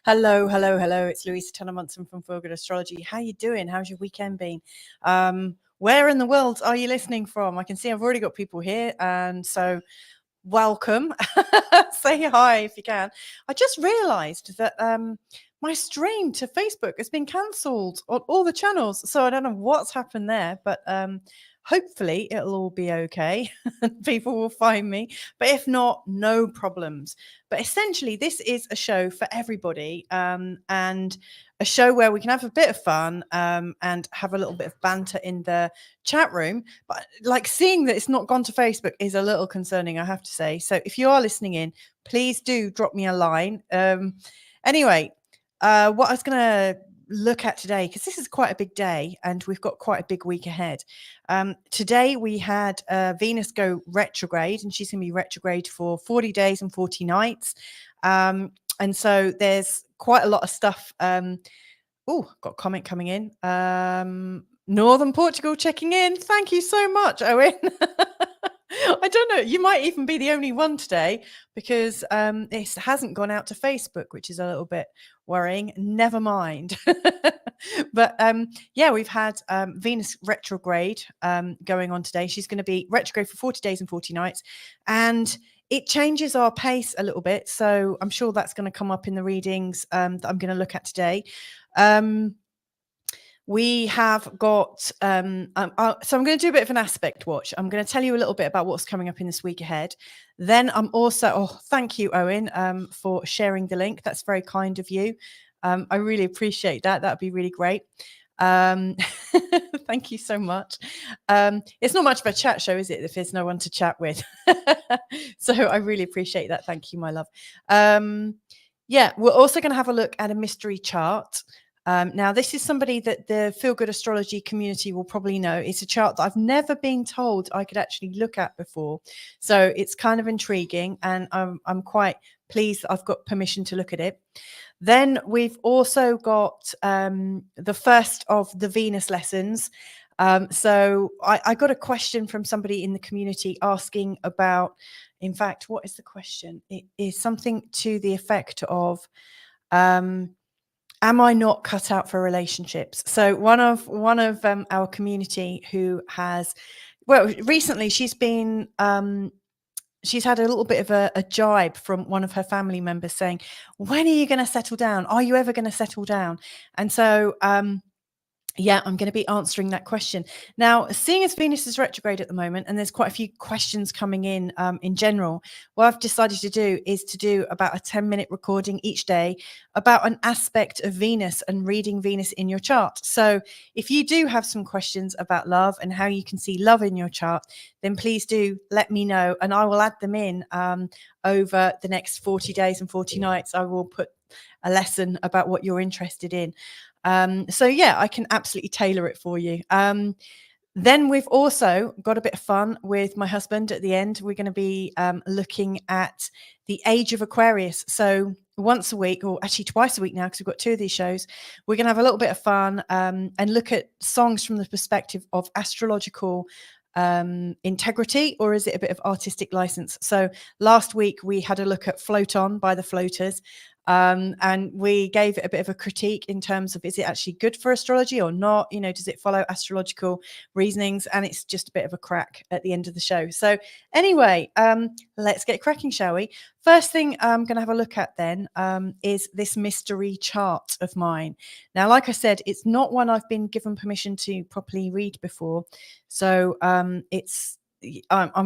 Hello, hello, hello. It's Louisa Tanner Munson from Feel Good Astrology. How you doing? How's your weekend been? Where in the world are you listening from? I can see I've already got people here, and so welcome. Say hi if you can. I just realized that my stream to Facebook has been cancelled on all the channels, so I don't know what's happened there, but hopefully it'll all be okay. People will find me, but if not, no problems. But essentially, this is a show for everybody, and a show where we can have a bit of fun and have a little bit of banter in the chat room. But like, seeing that it's not gone to Facebook is a little concerning, I have to say. So if you are listening in, please do drop me a line. Anyway, what I was going to look at today, because this is quite a big day and we've got quite a big week ahead. Today we had Venus go retrograde, and she's going to be retrograde for 40 days and 40 nights. And so there's quite a lot of stuff. Oh, got a comment coming in. Northern Portugal checking in. Thank you so much, Owen. I don't know. You might even be the only one today, because it hasn't gone out to Facebook, which is a little bit worrying. Never mind. But yeah, we've had Venus retrograde going on today. She's going to be retrograde for 40 days and 40 nights. And it changes our pace a little bit. So I'm sure that's going to come up in the readings that I'm going to look at today. We have got, so I'm going to do a bit of an aspect watch. I'm going to tell you a little bit about what's coming up in this week ahead. Then I'm also, thank you, Owen, for sharing the link. That's very kind of you. I really appreciate that. That'd be really great. Thank you so much. It's not much of a chat show, is it, if there's no one to chat with? So I really appreciate that. Thank you, my love. Yeah, we're also going to have a look at a mystery chart. Now, this is somebody that the Feel Good Astrology community will probably know. It's a chart that I've never been told I could actually look at before. So it's kind of intriguing, and I'm quite pleased that I've got permission to look at it. Then we've also got the first of the Venus lessons. So I got a question from somebody in the community asking about, in fact, what is the question? It is something to the effect of, am I not cut out for relationships? So one of our community who has, well, recently she's been, she's had a little bit of a jibe from one of her family members saying, when are you going to settle down? Are you ever going to settle down? And so, yeah, I'm going to be answering that question. Now, seeing as Venus is retrograde at the moment, and there's quite a few questions coming in general, what I've decided to do is to do about a 10-minute recording each day about an aspect of Venus and reading Venus in your chart. So if you do have some questions about love and how you can see love in your chart, then please do let me know, and I will add them in over the next 40 days and 40 nights. I will put a lesson about what you're interested in. So yeah, I can absolutely tailor it for you. Then we've also got a bit of fun with my husband at the end. We're going to be looking at the age of Aquarius. So once a week, or actually twice a week now, because we've got two of these shows, we're going to have a little bit of fun and look at songs from the perspective of astrological integrity, or is it a bit of artistic license? So last week we had a look at Float On by the Floaters. And we gave it a bit of a critique in terms of, is it actually good for astrology or not? You know, does it follow astrological reasonings? And it's just a bit of a crack at the end of the show. So anyway, let's get cracking, shall we? First thing I'm going to have a look at then is this mystery chart of mine. Now, like I said, it's not one I've been given permission to properly read before. So I'm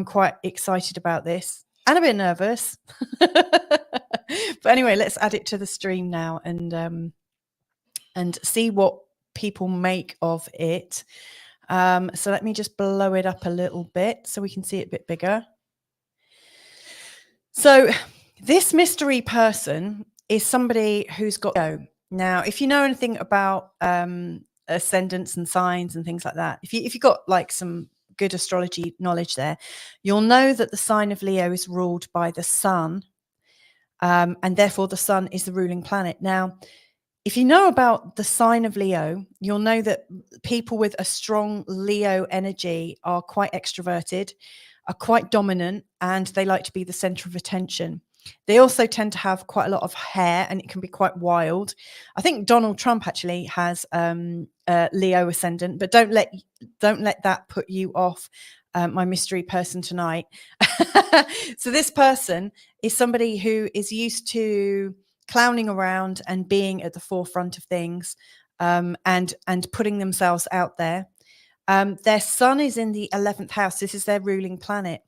quite excited about this and a bit nervous. But anyway, let's add it to the stream now and see what people make of it. So let me just blow it up a little bit so we can see it a bit bigger. So this mystery person is somebody who's got Leo. Now, if you know anything about ascendants and signs and things like that, if you've got like some good astrology knowledge there, you'll know that the sign of Leo is ruled by the sun. And therefore the sun is the ruling planet. Now, if you know about the sign of Leo, you'll know that people with a strong Leo energy are quite extroverted, are quite dominant, and they like to be the center of attention. They also tend to have quite a lot of hair, and it can be quite wild. I think Donald Trump actually has Leo ascendant, but don't let that put you off my mystery person tonight. So this person is somebody who is used to clowning around and being at the forefront of things, and putting themselves out there. Their sun is in the 11th house. This is their ruling planet.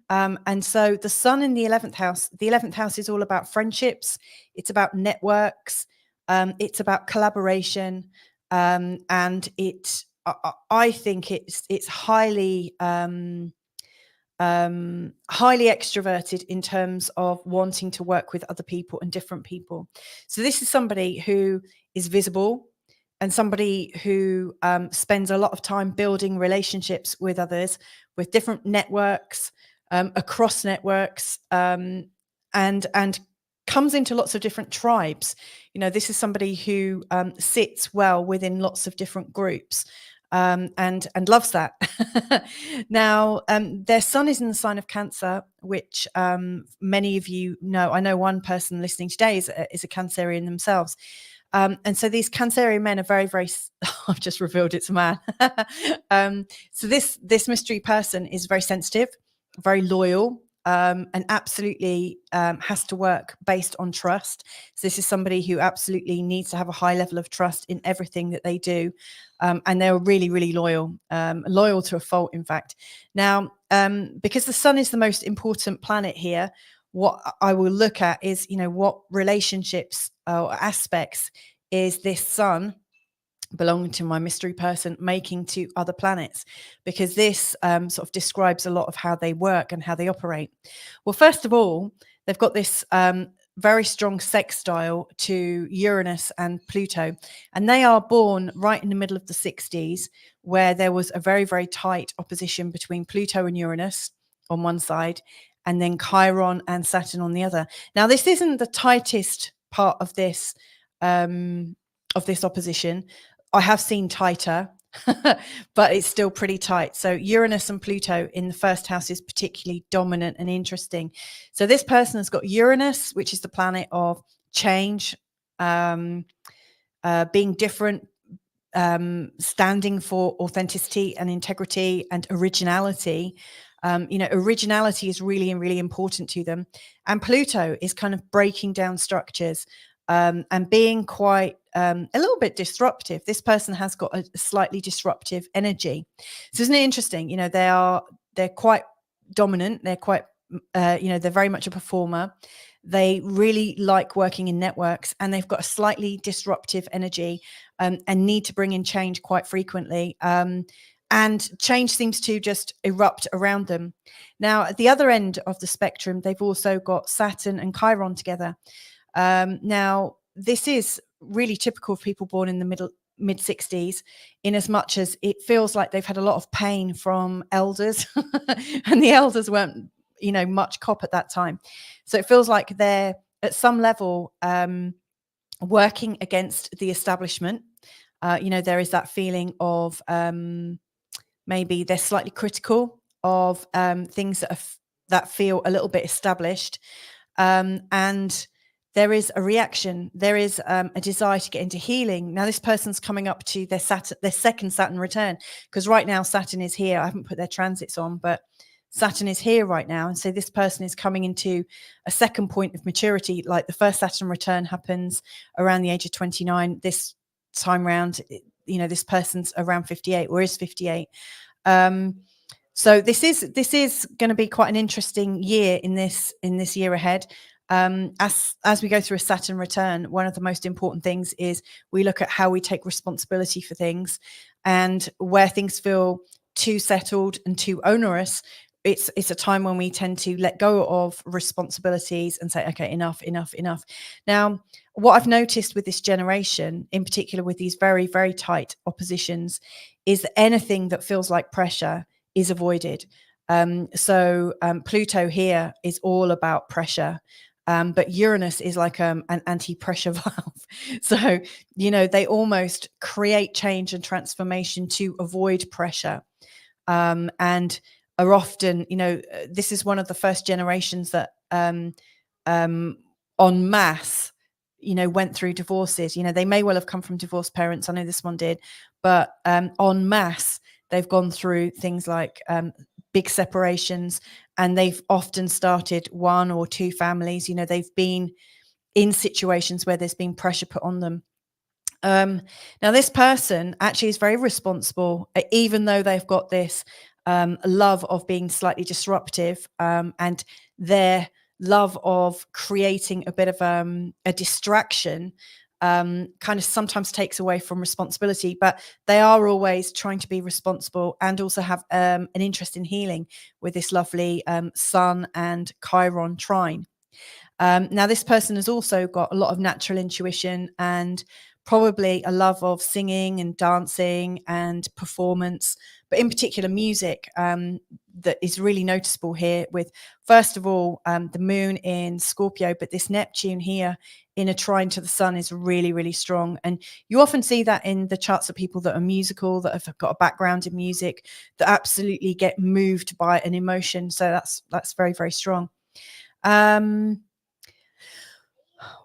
And so the sun in the 11th house is all about friendships. It's about networks. It's about collaboration. And I think it's highly extroverted in terms of wanting to work with other people and different people. So this is somebody who is visible, and somebody who spends a lot of time building relationships with others, with different networks, across networks, and comes into lots of different tribes. This is somebody who sits well within lots of different groups, and loves that. Now, their sun is in the sign of Cancer, which many of you know. I know one person listening today is a Cancerian themselves. And so these Cancerian men are very, very, I've just revealed it's a man. So this mystery person is very sensitive, very loyal, and absolutely has to work based on trust. So this is somebody who absolutely needs to have a high level of trust in everything that they do. And they're really, really loyal to a fault, in fact. Now, because the sun is the most important planet here, what I will look at is, what relationships or aspects is this sun belonging to my mystery person making to other planets, because this sort of describes a lot of how they work and how they operate. Well, first of all, they've got this very strong sextile to Uranus and Pluto, and they are born right in the middle of the 60s, where there was a very, very tight opposition between Pluto and Uranus on one side, and then Chiron and Saturn on the other. Now, this isn't the tightest part of this opposition. I have seen tighter, but it's still pretty tight. So Uranus and Pluto in the first house is particularly dominant and interesting. So this person has got Uranus, which is the planet of change, being different, standing for authenticity and integrity and originality. Originality is really, really important to them. And Pluto is kind of breaking down structures, and being quite a little bit disruptive. This person has got a slightly disruptive energy. So isn't it interesting? They're quite dominant. They're quite, they're very much a performer. They really like working in networks, and they've got a slightly disruptive energy, and need to bring in change quite frequently. And change seems to just erupt around them. Now, at the other end of the spectrum, they've also got Saturn and Chiron together. Now, this is really typical of people born in the mid 60s, in as much as it feels like they've had a lot of pain from elders, and the elders weren't, much cop at that time. So it feels like they're at some level working against the establishment. There is that feeling of maybe they're slightly critical of things that feel a little bit established, and there is a reaction. There is a desire to get into healing. Now, this person's coming up to their second Saturn return, because right now Saturn is here. I haven't put their transits on, but Saturn is here right now. And so this person is coming into a second point of maturity. Like the first Saturn return happens around the age of 29. This time round, this person's around 58 or is 58. So this is going to be quite an interesting year in this year ahead. As we go through a Saturn return, one of the most important things is we look at how we take responsibility for things, and where things feel too settled and too onerous, it's a time when we tend to let go of responsibilities and say, okay, enough. Now, what I've noticed with this generation, in particular with these very, very tight oppositions, is that anything that feels like pressure is avoided. So Pluto here is all about pressure. But Uranus is like an anti-pressure valve. So, they almost create change and transformation to avoid pressure. And are often, this is one of the first generations that en masse, went through divorces. They may well have come from divorced parents. I know this one did, but en masse, they've gone through things like big separations, and they've often started one or two families. They've been in situations where there's been pressure put on them. Now, this person actually is very responsible, even though they've got this love of being slightly disruptive, and their love of creating a bit of a distraction kind of sometimes takes away from responsibility, but they are always trying to be responsible and also have an interest in healing with this lovely Sun and Chiron trine. Now, this person has also got a lot of natural intuition and probably a love of singing and dancing and performance, but in particular music, that is really noticeable here with, first of all, the moon in Scorpio, but this Neptune here in a trine to the sun is really, really strong. And you often see that in the charts of people that are musical, that have got a background in music, that absolutely get moved by an emotion. So that's very, very strong. One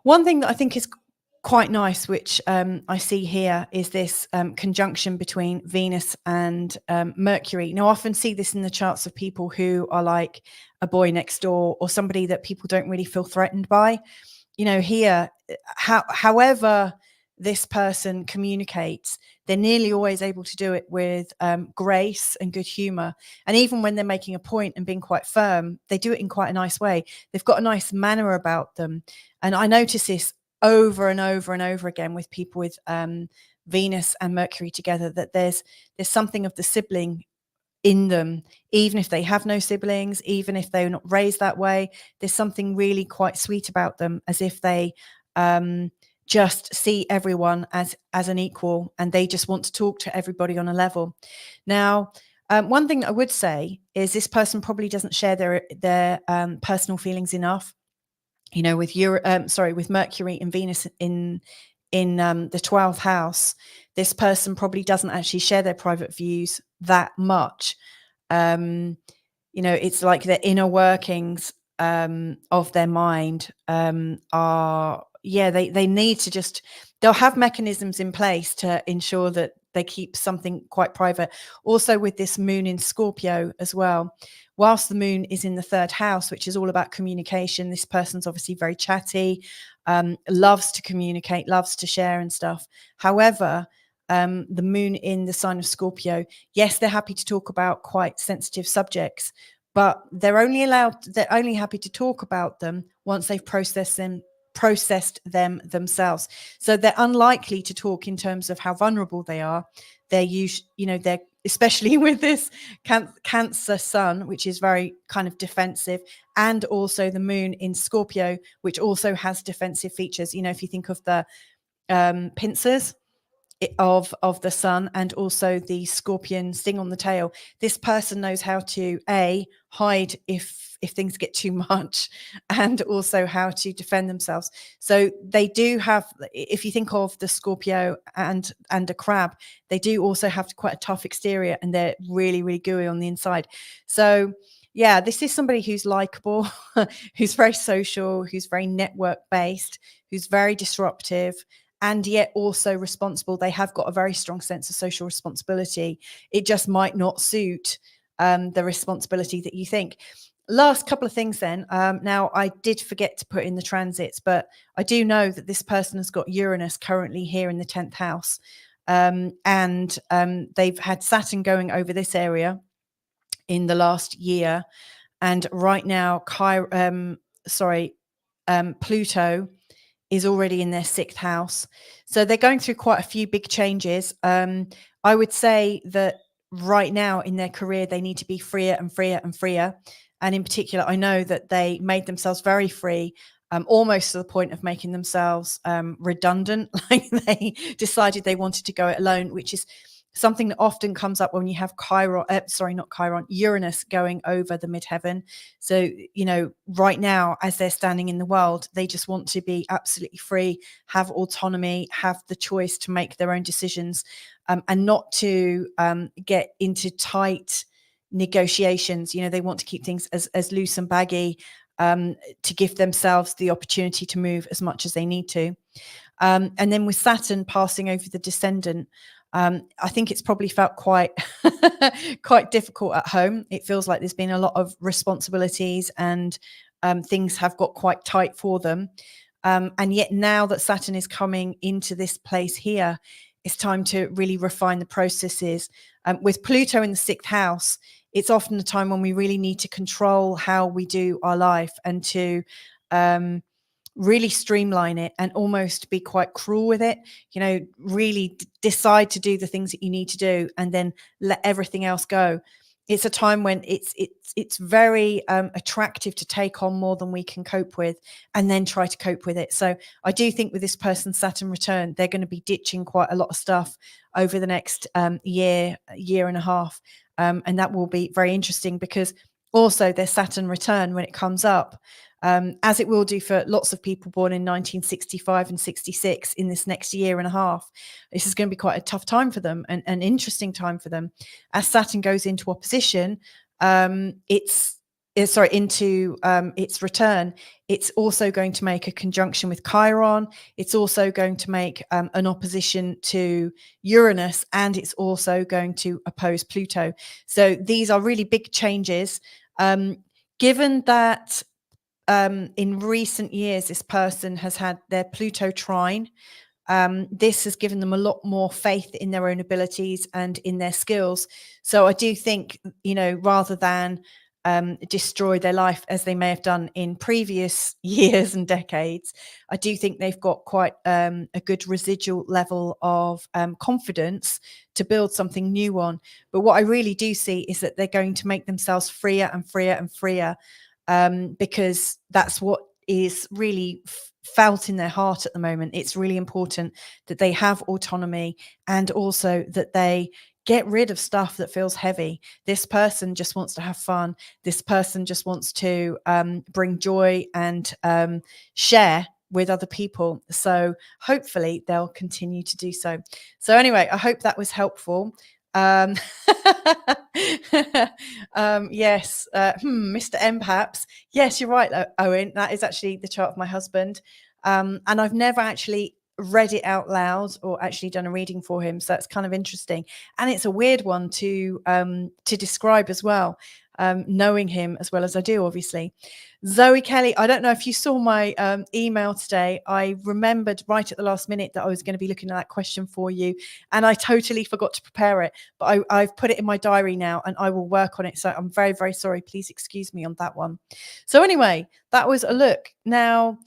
thing that I think is quite nice, which I see here, is this conjunction between Venus and Mercury. Now, I often see this in the charts of people who are like a boy next door or somebody that people don't really feel threatened by. Here, however this person communicates, they're nearly always able to do it with grace and good humor. And even when they're making a point and being quite firm, they do it in quite a nice way. They've got a nice manner about them. And I notice this over and over and over again with people with Venus and Mercury together, that there's something of the sibling in them, even if they have no siblings, even if they're not raised that way. There's something really quite sweet about them, as if they just see everyone as an equal, and they just want to talk to everybody on a level. Now, one thing that I would say is this person probably doesn't share their personal feelings enough. With Mercury and Venus in the 12th house, this person probably doesn't actually share their private views that much. It's like the inner workings of their mind are, they need to just, they'll have mechanisms in place to ensure that they keep something quite private. Also with this moon in Scorpio as well, whilst the moon is in the 3rd house, which is all about communication, this person's obviously very chatty, loves to communicate, loves to share and stuff. However, the moon in the sign of Scorpio, yes, they're happy to talk about quite sensitive subjects, but they're only happy to talk about them once they've processed them themselves. So they're unlikely to talk in terms of how vulnerable they are. They're they're, especially with this Cancer sun, which is very kind of defensive, and also the moon in Scorpio, which also has defensive features. If you think of the pincers of the sun and also the scorpion sting on the tail, this person knows how to hide if things get too much, and also how to defend themselves. So they do have, if you think of the Scorpio and a crab, they do also have quite a tough exterior, and they're really, really gooey on the inside. So yeah, this is somebody who's likable, who's very social, who's very network based, who's very disruptive, and yet also responsible. They have got a very strong sense of social responsibility. It just might not suit the responsibility that you think. Last couple of things then. Now, I did forget to put in the transits, but I do know that this person has got Uranus currently here in the 10th house. And they've had Saturn going over this area in the last year. And right now, Pluto is already in their 6th house. So they're going through quite a few big changes. I would say that right now in their career, they need to be freer and freer and freer. And in particular, I know that they made themselves very free, almost to the point of making themselves redundant. Like they decided they wanted to go it alone, which is something that often comes up when you have Uranus going over the midheaven. So, right now, as they're standing in the world, they just want to be absolutely free, have autonomy, have the choice to make their own decisions, and not to get into tight negotiations. They want to keep things as loose and baggy, to give themselves the opportunity to move as much as they need to. And then with Saturn passing over the descendant, I think it's probably felt quite quite difficult at home. It feels like there's been a lot of responsibilities, and things have got quite tight for them. And yet now that Saturn is coming into this place here, it's time to really refine the processes. With Pluto in the 6th house, it's often a time when we really need to control how we do our life, and to really streamline it and almost be quite cruel with it. Really decide to do the things that you need to do, and then let everything else go. It's a time when it's very attractive to take on more than we can cope with, and then try to cope with it. So I do think with this person's Saturn return, they're going to be ditching quite a lot of stuff over the next year and a half. And that will be very interesting, because also their Saturn return, when it comes up, as it will do for lots of people born in 1965 and 66 in this next year and a half, this is going to be quite a tough time for them, and an interesting time for them. As Saturn goes into opposition, into its return, it's also going to make a conjunction with Chiron. It's also going to make an opposition to Uranus, and it's also going to oppose Pluto. So these are really big changes. Given that in recent years, this person has had their Pluto trine, this has given them a lot more faith in their own abilities and in their skills. So I do think, rather than destroy their life as they may have done in previous years and decades, I do think they've got quite a good residual level of confidence to build something new on. But what I really do see is that they're going to make themselves freer and freer and freer, because that's what is really felt in their heart at the moment. It's really important that they have autonomy, and also that they get rid of stuff that feels heavy. This person just wants to have fun. This person just wants to bring joy and share with other people. So hopefully they'll continue to do so. So anyway, I hope that was helpful. Yes, Mr. M perhaps. Yes, you're right, Owen. That is actually the chart of my husband. And I've never actually read it out loud or actually done a reading for him. So that's kind of interesting. And it's a weird one to describe as well, knowing him as well as I do, obviously. Zoe Kelly, I don't know if you saw my email today. I remembered right at the last minute that I was going to be looking at that question for you, and I totally forgot to prepare it. But I've put it in my diary now, and I will work on it. So I'm very, very sorry. Please excuse me on that one. So anyway, that was a look. Now,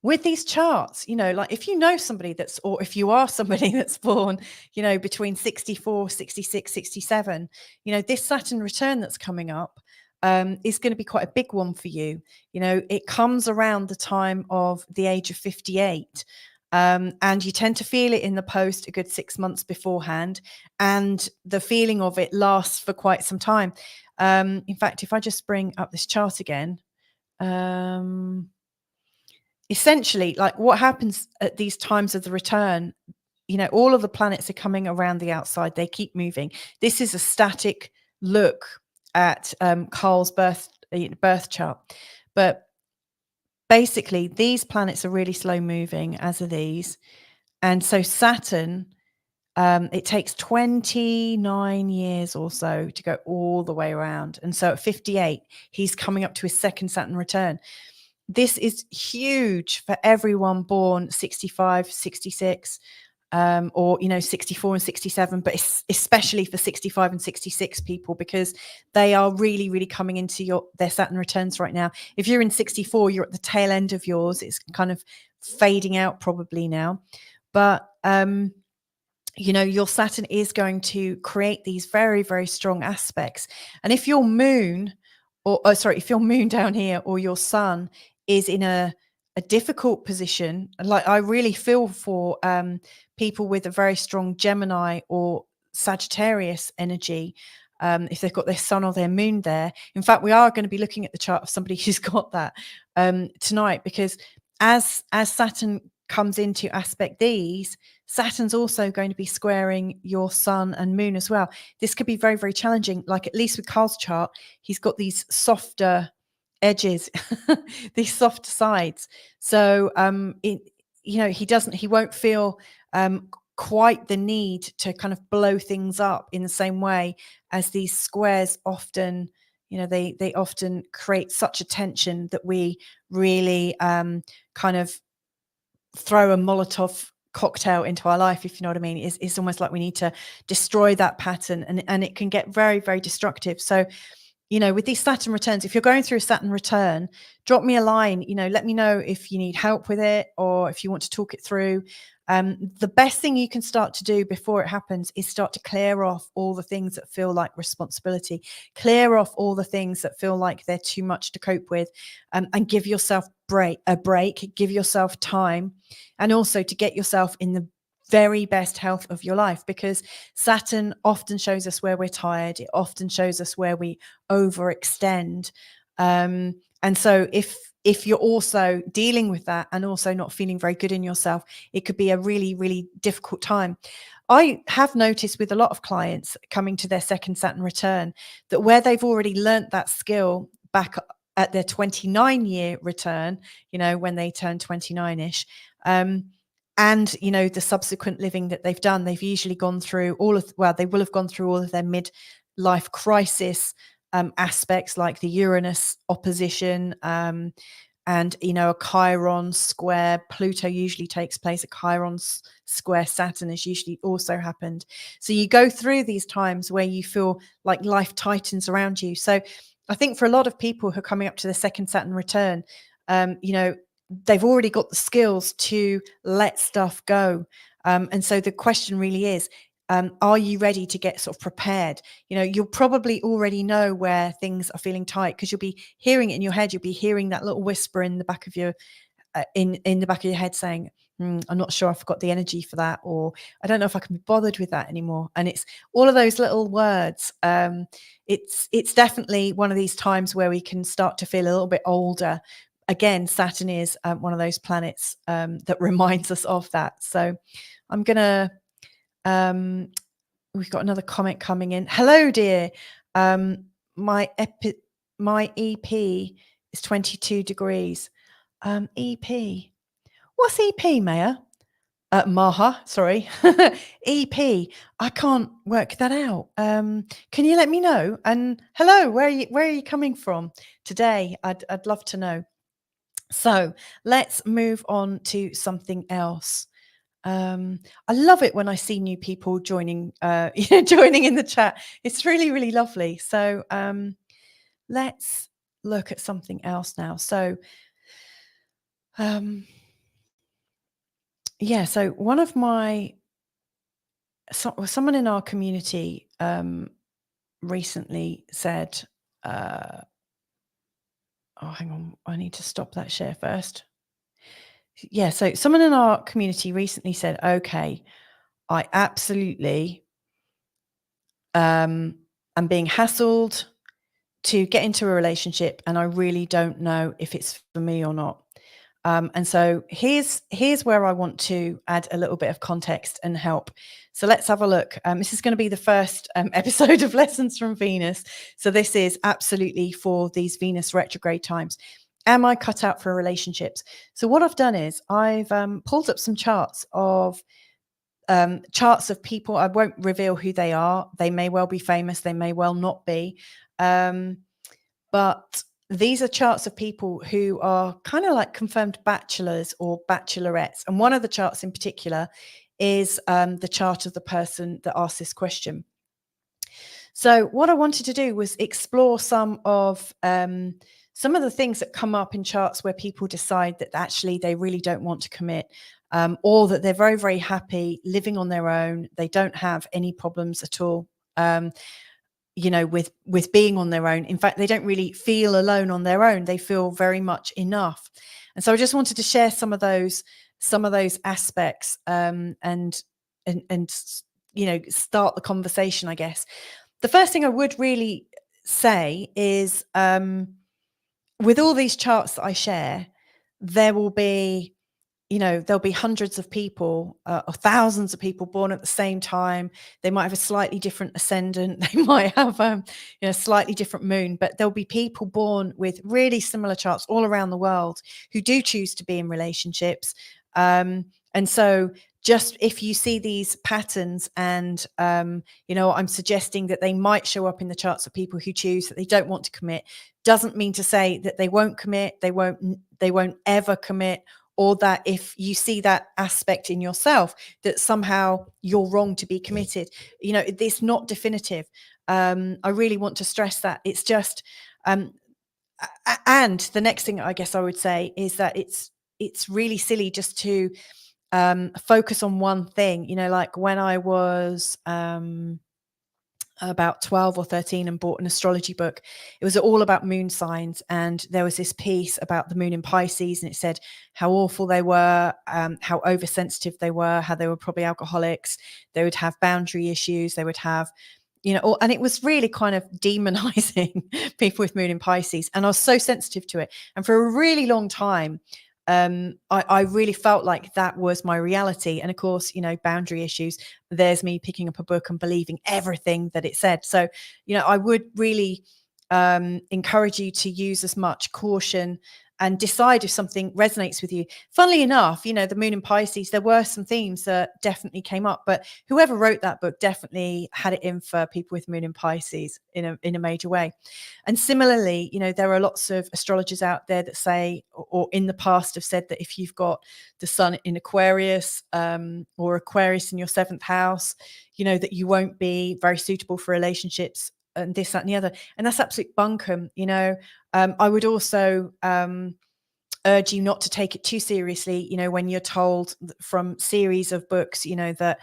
with these charts, like if you know somebody or if you are somebody that's born, between 64, 66, 67, this Saturn return that's coming up is going to be quite a big one for you. It comes around the time of the age of 58. And you tend to feel it in the post a good 6 months beforehand. And the feeling of it lasts for quite some time. In fact, if I just bring up this chart again, essentially, like what happens at these times of the return, all of the planets are coming around the outside. They keep moving. This is a static look at Carl's birth chart. But basically, these planets are really slow moving, as are these. And so Saturn, it takes 29 years or so to go all the way around. And so at 58, he's coming up to his second Saturn return. This is huge for everyone born 65, 66, or 64 and 67, but especially for 65 and 66 people, because they are really, really coming into their Saturn returns right now. If you're in 64, you're at the tail end of yours. It's kind of fading out probably now, but your Saturn is going to create these very, very strong aspects. And if your moon, if your moon down here or your sun is in a difficult position, like I really feel for people with a very strong Gemini or Sagittarius energy, if they've got their sun or their moon there. In fact, we are going to be looking at the chart of somebody who's got that tonight, because as Saturn comes into aspect these, Saturn's also going to be squaring your sun and moon as well. This could be very, very challenging. Like at least with Carl's chart, he's got these softer edges, these soft sides. So he won't feel quite the need to kind of blow things up in the same way as these squares often. They often create such a tension that we really kind of throw a Molotov cocktail into our life, if you know what I mean. It's almost like we need to destroy that pattern, and it can get very, very destructive. So, with these Saturn returns, if you're going through a Saturn return, drop me a line, let me know if you need help with it or if you want to talk it through. The best thing you can start to do before it happens is start to clear off all the things that feel like responsibility, clear off all the things that feel like they're too much to cope with, and give yourself a break, give yourself time, and also to get yourself in the very best health of your life, because Saturn often shows us where we're tired. It often shows us where we overextend. And so if you're also dealing with that and also not feeling very good in yourself, it could be a really, really difficult time. I have noticed with a lot of clients coming to their second Saturn return that where they've already learnt that skill back at their 29-year return, when they turn 29-ish, and the subsequent living that they've done, they've usually gone through they will have gone through all of their midlife crisis aspects, like the Uranus opposition, and a Chiron square Pluto usually takes place. A Chiron square Saturn has usually also happened. So you go through these times where you feel like life tightens around you. So I think for a lot of people who are coming up to the second Saturn return, they've already got the skills to let stuff go. And so the question really is, are you ready to get sort of prepared? You'll probably already know where things are feeling tight, because you'll be hearing it in your head. You'll be hearing that little whisper in the back of your in the back of your head saying, I'm not sure I've got the energy for that, or I don't know if I can be bothered with that anymore. And it's all of those little words. It's definitely one of these times where we can start to feel a little bit older. Again, Saturn is one of those planets that reminds us of that. So I'm gonna we've got another comment coming in. Hello, dear. My EP is 22 degrees. EP. What's EP, Maya? Maha, sorry. EP. I can't work that out. Can you let me know? And hello, where are you coming from today? I'd love to know. So let's move on to something else. I love it when I see new people joining in the chat. It's really, really lovely. So let's look at something else now. So so one of someone in our community recently said, hang on, I need to stop that share first. Yeah, so someone in our community recently said, okay, I absolutely am being hassled to get into a relationship, and I really don't know if it's for me or not. And so here's where I want to add a little bit of context and help. So let's have a look. This is going to be the first episode of Lessons from Venus. So this is absolutely for these Venus retrograde times. Am I cut out for relationships? So what I've done is I've pulled up some charts of people. I won't reveal who they are. They may well be famous. They may well not be. But these are charts of people who are kind of like confirmed bachelors or bachelorettes. And one of the charts in particular is the chart of the person that asked this question. So what I wanted to do was explore some of the things that come up in charts where people decide that actually they really don't want to commit, or that they're very, very happy living on their own. They don't have any problems at all, with being on their own. In fact, they don't really feel alone on their own. They feel very much enough. And so I just wanted to share some of those aspects, and start the conversation, I guess. The first thing I would really say is, with all these charts that I share, there will be there'll be hundreds of people or thousands of people born at the same time. They might have a slightly different ascendant. They might have a slightly different moon, but there'll be people born with really similar charts all around the world who do choose to be in relationships. And so just if you see these patterns and, I'm suggesting that they might show up in the charts of people who choose that they don't want to commit, doesn't mean to say that they won't commit, they won't ever commit, or that if you see that aspect in yourself, that somehow you're wrong to be committed. It's not definitive. I really want to stress that. It's just, and the next thing I guess I would say is that it's really silly just to focus on one thing. Like when I was about 12 or 13 and bought an astrology book, it was all about moon signs, and there was this piece about the moon in Pisces, and it said how awful they were, how oversensitive they were, how they were probably alcoholics, they would have boundary issues, they would have and it was really kind of demonizing people with moon in Pisces, and I was so sensitive to it, and for a really long time I really felt like that was my reality. And of course, boundary issues, there's me picking up a book and believing everything that it said. So, I would really encourage you to use as much caution and decide if something resonates with you. Funnily enough, the moon in Pisces, there were some themes that definitely came up, but whoever wrote that book definitely had it in for people with moon in Pisces in a major way. And similarly, there are lots of astrologers out there that say, or in the past have said, that if you've got the sun in Aquarius or Aquarius in your 7th house, that you won't be very suitable for relationships and this, that, and the other. And that's absolute bunkum. I would also urge you not to take it too seriously, when you're told from series of books, that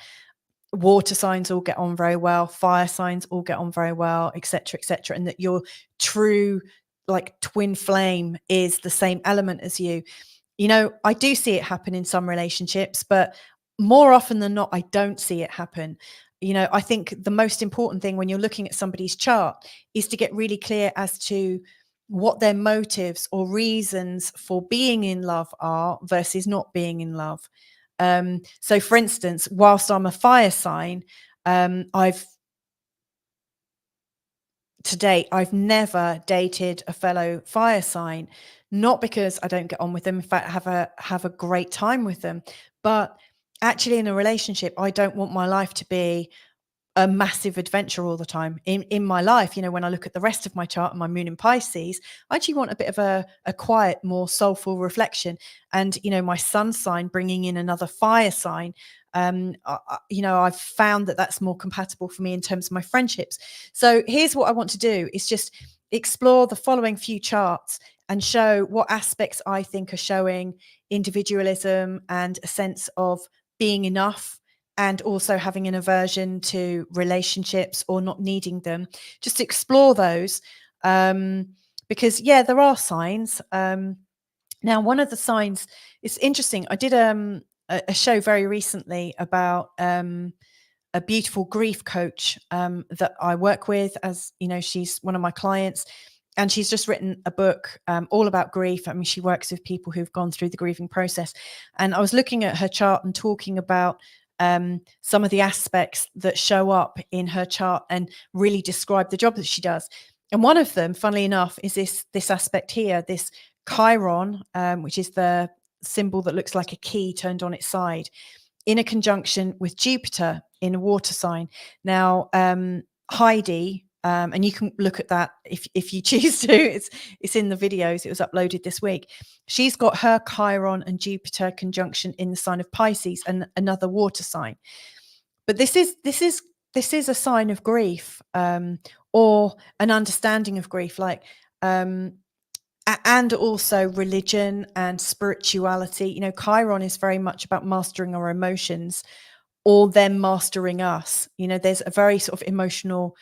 water signs all get on very well, fire signs all get on very well, etc., etc., and that your true like twin flame is the same element as you. I do see it happen in some relationships, but more often than not, I don't see it happen. I think the most important thing when you're looking at somebody's chart is to get really clear as to what their motives or reasons for being in love are versus not being in love. So for instance, whilst I'm a fire sign, I've never dated a fellow fire sign, not because I don't get on with them. In fact, have a great time with them, but actually in a relationship, I don't want my life to be a massive adventure all the time. In my life, when I look at the rest of my chart and my moon in Pisces, I actually want a bit of a quiet, more soulful reflection. And my sun sign bringing in another fire sign, I've found that that's more compatible for me in terms of my friendships. So here's what I want to do is just explore the following few charts and show what aspects I think are showing individualism and a sense of being enough, and also having an aversion to relationships or not needing them. Just explore those, because there are signs. Now, one of the signs, it's interesting. I did a show very recently about a beautiful grief coach that I work with. As she's one of my clients, and she's just written a book all about grief. I mean, she works with people who've gone through the grieving process. And I was looking at her chart and talking about some of the aspects that show up in her chart and really describe the job that she does. And one of them, funnily enough, is this aspect here, this Chiron, which is the symbol that looks like a key turned on its side, in a conjunction with Jupiter in a water sign. Now, Heidi, and you can look at that if you choose to. It's in the videos. It was uploaded this week. She's got her Chiron and Jupiter conjunction in the sign of Pisces, and another water sign. But this is a sign of grief, or an understanding of grief, like and also religion and spirituality. Chiron is very much about mastering our emotions, or them mastering us. There's a very sort of emotional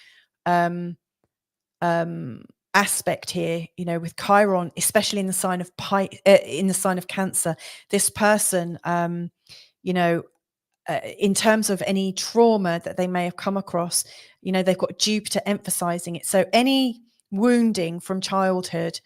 aspect here, with Chiron, especially in the sign of Cancer. This person, in terms of any trauma that they may have come across, they've got Jupiter emphasizing it. So any wounding from childhood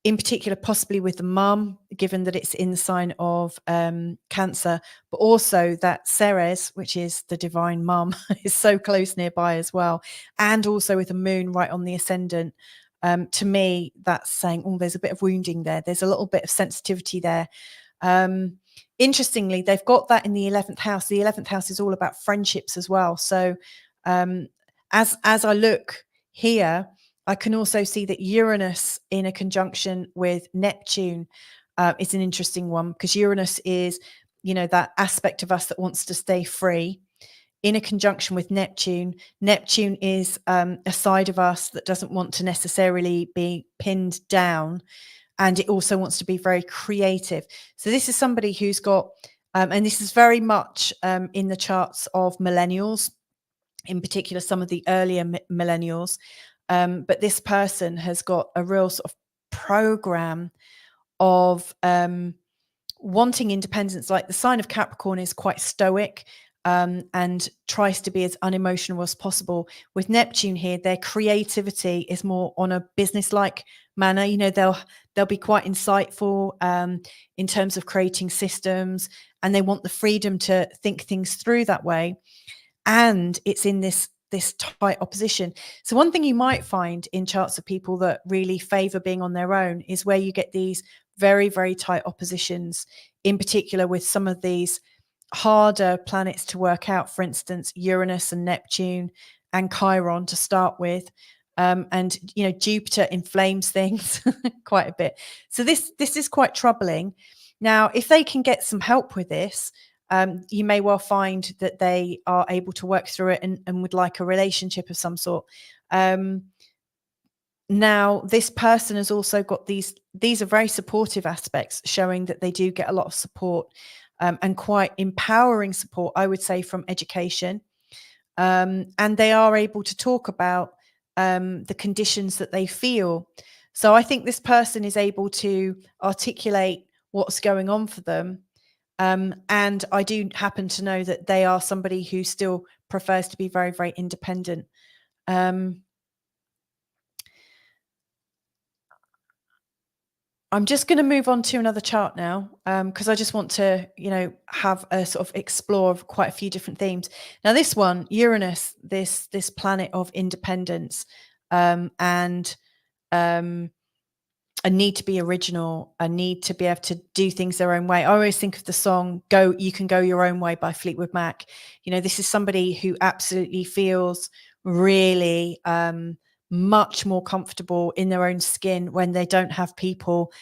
in particular, possibly with the mum, given that it's in the sign of Cancer, but also that Ceres, which is the divine mum, is so close nearby as well, and also with the moon right on the ascendant. To me, that's saying, oh, there's a bit of wounding there. There's a little bit of sensitivity there. Interestingly, they've got that in the 11th house. The 11th house is all about friendships as well. So as I look here, I can also see that Uranus in a conjunction with Neptune is an interesting one, because Uranus is, that aspect of us that wants to stay free. In a conjunction with Neptune, Neptune is a side of us that doesn't want to necessarily be pinned down. And it also wants to be very creative. So this is somebody who's got, and this is very much in the charts of millennials, in particular, some of the earlier millennials. But this person has got a real sort of program of wanting independence. Like the sign of Capricorn is quite stoic and tries to be as unemotional as possible. With Neptune here, their creativity is more on a business-like manner. They'll be quite insightful in terms of creating systems, and they want the freedom to think things through that way. And it's in this tight opposition. So one thing you might find in charts of people that really favor being on their own is where you get these very, very tight oppositions, in particular with some of these harder planets to work out, for instance, Uranus and Neptune and Chiron to start with. And Jupiter inflames things quite a bit. So this is quite troubling. Now, if they can get some help with this, you may well find that they are able to work through it and would like a relationship of some sort. Now, this person has also got these are very supportive aspects, showing that they do get a lot of support and quite empowering support, I would say, from education. And they are able to talk about the conditions that they feel. So I think this person is able to articulate what's going on for them. And I do happen to know that they are somebody who still prefers to be very, very independent. I'm just going to move on to another chart now, because I just want to, have a sort of explore of quite a few different themes. Now, this one, Uranus, this planet of independence, and a need to be original, a need to be able to do things their own way. I always think of the song You Can Go Your Own Way by Fleetwood Mac. This is somebody who absolutely feels really much more comfortable in their own skin when they don't have people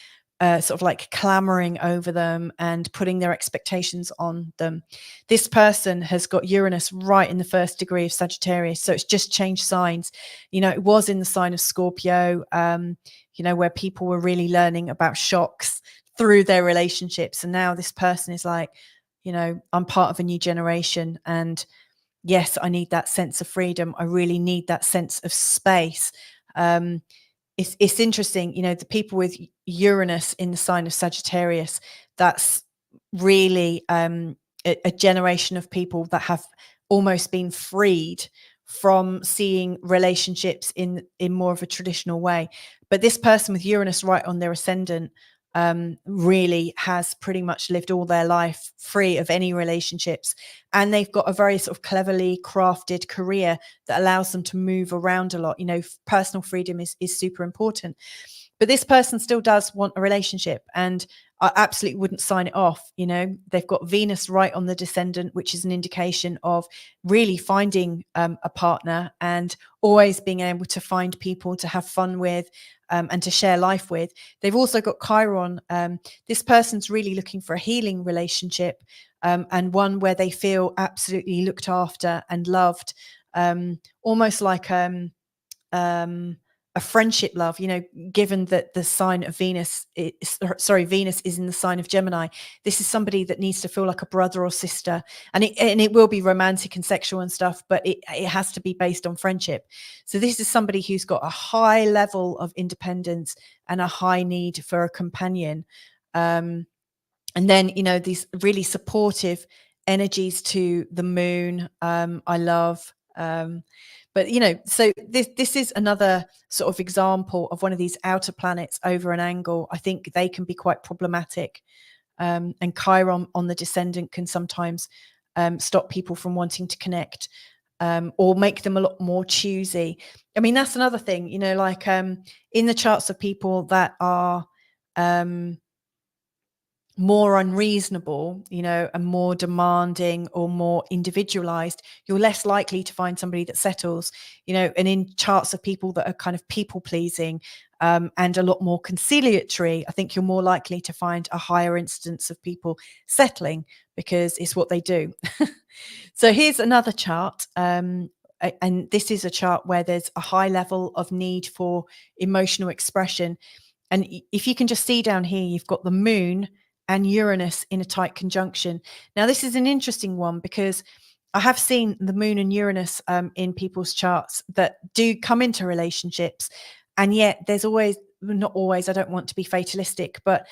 sort of like clamoring over them and putting their expectations on them. This person has got Uranus right in the first degree of Sagittarius, so it's just changed signs. It was in the sign of Scorpio, where people were really learning about shocks through their relationships, and now this person is like, I'm part of a new generation, and yes, I need that sense of freedom. I really need that sense of space. It's interesting, the people with Uranus in the sign of Sagittarius, that's really a generation of people that have almost been freed from seeing relationships in more of a traditional way. But this person with Uranus right on their ascendant really has pretty much lived all their life free of any relationships, and they've got a very sort of cleverly crafted career that allows them to move around a lot. Personal freedom is super important, but this person still does want a relationship, and I absolutely wouldn't sign it off. They've got Venus right on the descendant, which is an indication of really finding a partner and always being able to find people to have fun with and to share life with. They've also got Chiron. This person's really looking for a healing relationship and one where they feel absolutely looked after and loved, almost like a friendship love, given that the sign of Venus is in the sign of Gemini. This is somebody that needs to feel like a brother or sister, and it will be romantic and sexual and stuff, but it has to be based on friendship. So this is somebody who's got a high level of independence and a high need for a companion. And then, these really supportive energies to the moon, I love. But so this is another sort of example of one of these outer planets over an angle. I think they can be quite problematic, and Chiron on the descendant can sometimes stop people from wanting to connect, or make them a lot more choosy. I mean, that's another thing, like in the charts of people that are more unreasonable, and more demanding or more individualized, you're less likely to find somebody that settles, and in charts of people that are kind of people pleasing, and a lot more conciliatory, I think you're more likely to find a higher instance of people settling because it's what they do. So here's another chart. And this is a chart where there's a high level of need for emotional expression. And if you can just see down here, you've got the moon and Uranus in a tight conjunction. Now, this is an interesting one because I have seen the moon and Uranus in people's charts that do come into relationships. And yet there's always, not always, I don't want to be fatalistic, but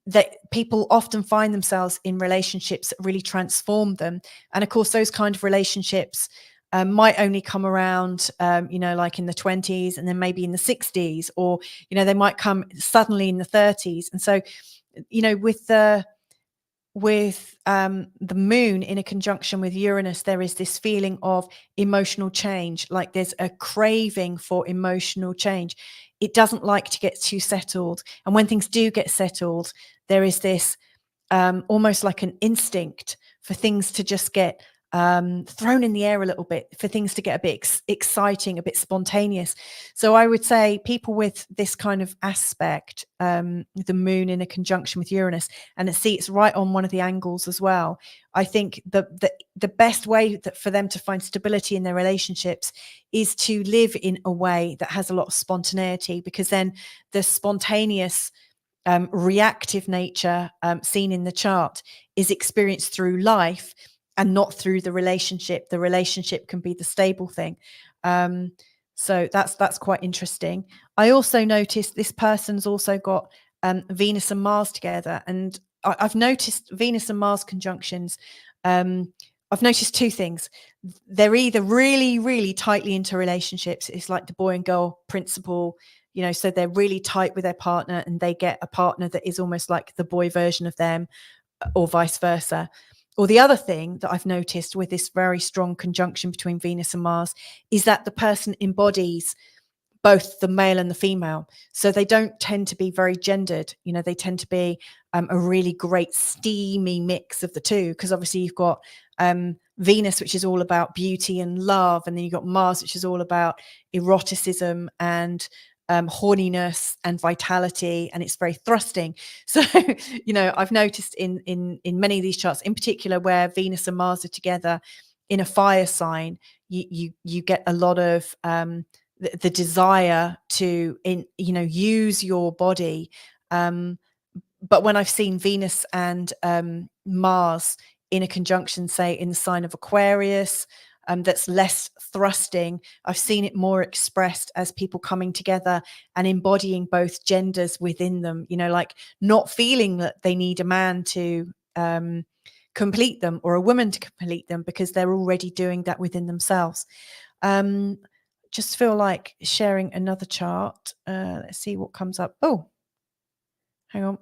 that people often find themselves in relationships that really transform them. And of course, those kind of relationships might only come around, like in the 20s and then maybe in the 60s, or, they might come suddenly in the 30s. And so, with the moon in a conjunction with Uranus, there is this feeling of emotional change, like there's a craving for emotional change. It doesn't like to get too settled. And when things do get settled, there is this almost like an instinct for things to just get thrown in the air a little bit, for things to get a bit exciting, a bit spontaneous. So I would say people with this kind of aspect, the moon in a conjunction with Uranus, and it's right on one of the angles as well. I think the best way for them to find stability in their relationships is to live in a way that has a lot of spontaneity, because then the spontaneous reactive nature seen in the chart is experienced through life and not through the relationship. The relationship can be the stable thing. So that's quite interesting. I also noticed this person's also got Venus and Mars together, and I've noticed Venus and Mars conjunctions. I've noticed two things. They're either really, really tightly into relationships. It's like the boy and girl principle, so they're really tight with their partner and they get a partner that is almost like the boy version of them, or vice versa. Or the other thing that I've noticed with this very strong conjunction between Venus and Mars is that the person embodies both the male and the female. So they don't tend to be very gendered. They tend to be a really great steamy mix of the two, because obviously you've got Venus, which is all about beauty and love, and then you've got Mars, which is all about eroticism and horniness and vitality, and it's very thrusting. So I've noticed in many of these charts, in particular where Venus and Mars are together in a fire sign, you get a lot of the desire to use your body, but when I've seen Venus and Mars in a conjunction, say in the sign of Aquarius, that's less thrusting, I've seen it more expressed as people coming together and embodying both genders within them, like not feeling that they need a man to complete them or a woman to complete them, because they're already doing that within themselves. Just feel like sharing another chart. Let's see what comes up. Oh, hang on.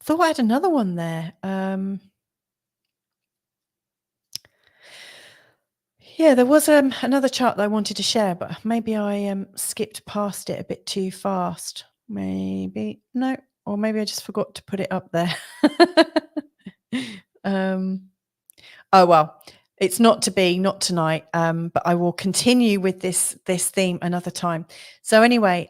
Thought I had another one there. Yeah, there was another chart that I wanted to share, but maybe I skipped past it a bit too fast. Maybe no, or maybe I just forgot to put it up there. Oh well, it's not to be, not tonight. But I will continue with this theme another time. So anyway,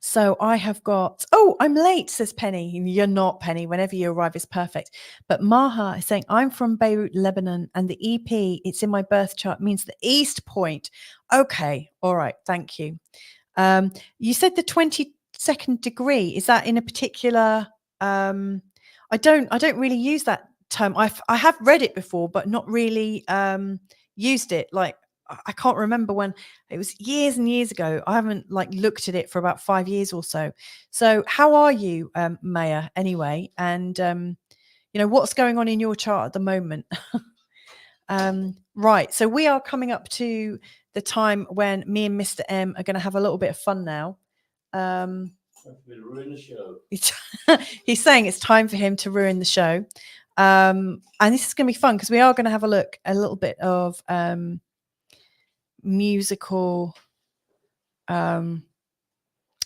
so I have got, oh, I'm late, says Penny. You're not, Penny. Whenever you arrive is perfect. But Maha is saying, I'm from Beirut, Lebanon, and the EP, it's in my birth chart, means the East Point. Okay. All right. Thank you. You said the 22nd degree. Is that in a particular, I don't really use that term. I have read it before, but not really used it. Like, I can't remember when. It was years and years ago. I haven't looked at it for about 5 years or so. So how are you, Maya, anyway? And what's going on in your chart at the moment? Right. So we are coming up to the time when me and Mr. M are going to have a little bit of fun now. Ruin the show. He's saying it's time for him to ruin the show. And this is going to be fun because we are going to have a little bit of musical. We're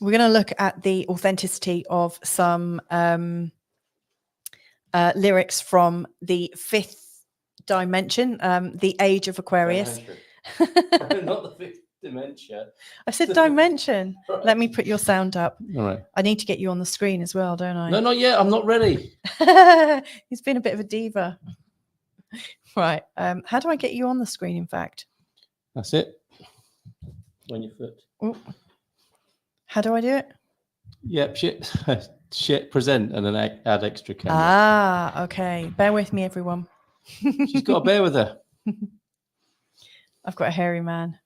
going to look at the authenticity of some lyrics from the fifth dimension, the age of Aquarius. Not the fifth dimension. I said dimension. Right. Let me put your sound up. All right. I need to get you on the screen as well, don't I? No, not yet. I'm not ready. He's been a bit of a diva. Right. How do I get you on the screen, in fact? That's it. On your foot. Ooh. How do I do it? Yep. Shit. Present and then add extra camera. Ah, okay. Bear with me, everyone. She's got to bear with her. I've got a hairy man.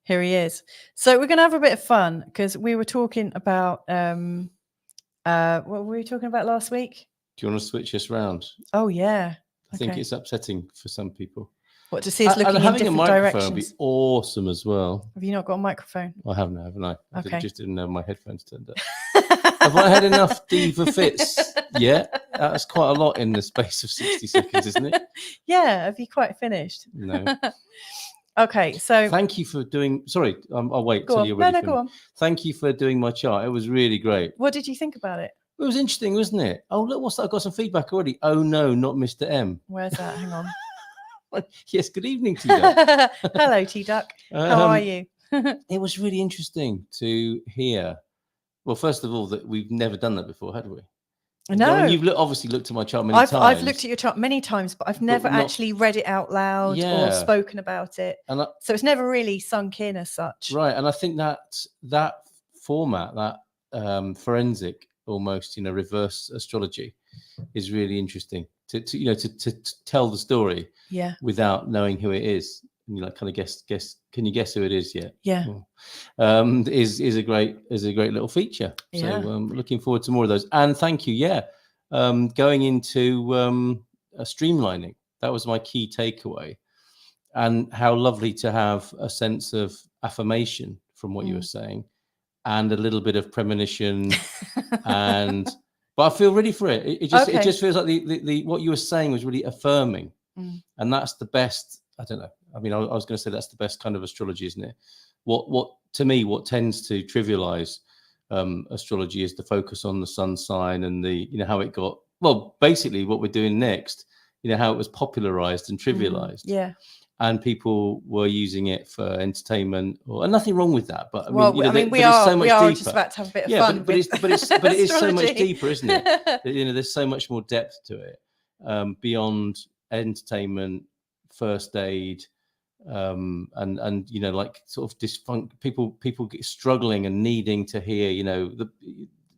Here he is. So we're going to have a bit of fun because we were talking about what were we talking about last week? Do you want to switch us round? Oh yeah. I think it's upsetting for some people. What, to see us looking in having different a microphone directions? would be awesome as well. Have you not got a microphone? I haven't, haven't I? Okay. Just didn't know my headphones turned up. Have I had enough diva fits yet? That's quite a lot in the space of 60 seconds, isn't it? Yeah. Have you quite finished? No. Okay. So thank you for doing. Sorry, I'll wait go till on. you're ready. No, go on. Thank you for doing my chart. It was really great. What did you think about it? It was interesting, wasn't it? Oh, look, what's that? I've got some feedback already. Oh no, not Mr. M. Where's that? Hang on. Yes, good evening, T-Duck. Hello, T-Duck. How are you? It was really interesting to hear. Well, first of all, that we've never done that before, had we? No. I mean, you've obviously looked at my chart many times. I've looked at your chart many times, but I've never actually read it out loud or spoken about it. And so it's never really sunk in as such. Right. And I think that format, that forensic, almost, reverse astrology is really interesting to tell the story without knowing who it is. And kind of guess. Can you guess who it is yet? Yeah. Is a great little feature. Yeah. So looking forward to more of those. And thank you. Yeah. Going into streamlining. That was my key takeaway. And how lovely to have a sense of affirmation from what you were saying, and a little bit of premonition, but I feel ready for it. It just feels like the what you were saying was really affirming, and that's the best. I don't know. I mean, I was going to say that's the best kind of astrology, isn't it? What to me, what tends to trivialize astrology is the focus on the sun sign and the how it got. Well, basically, what we're doing next, how it was popularized and trivialized. Yeah. And people were using it for entertainment, and nothing wrong with that. But we are just about to have a bit of fun. But it is so much deeper, isn't it? There's so much more depth to it, beyond entertainment, first aid, and like sort of people get struggling and needing to hear, the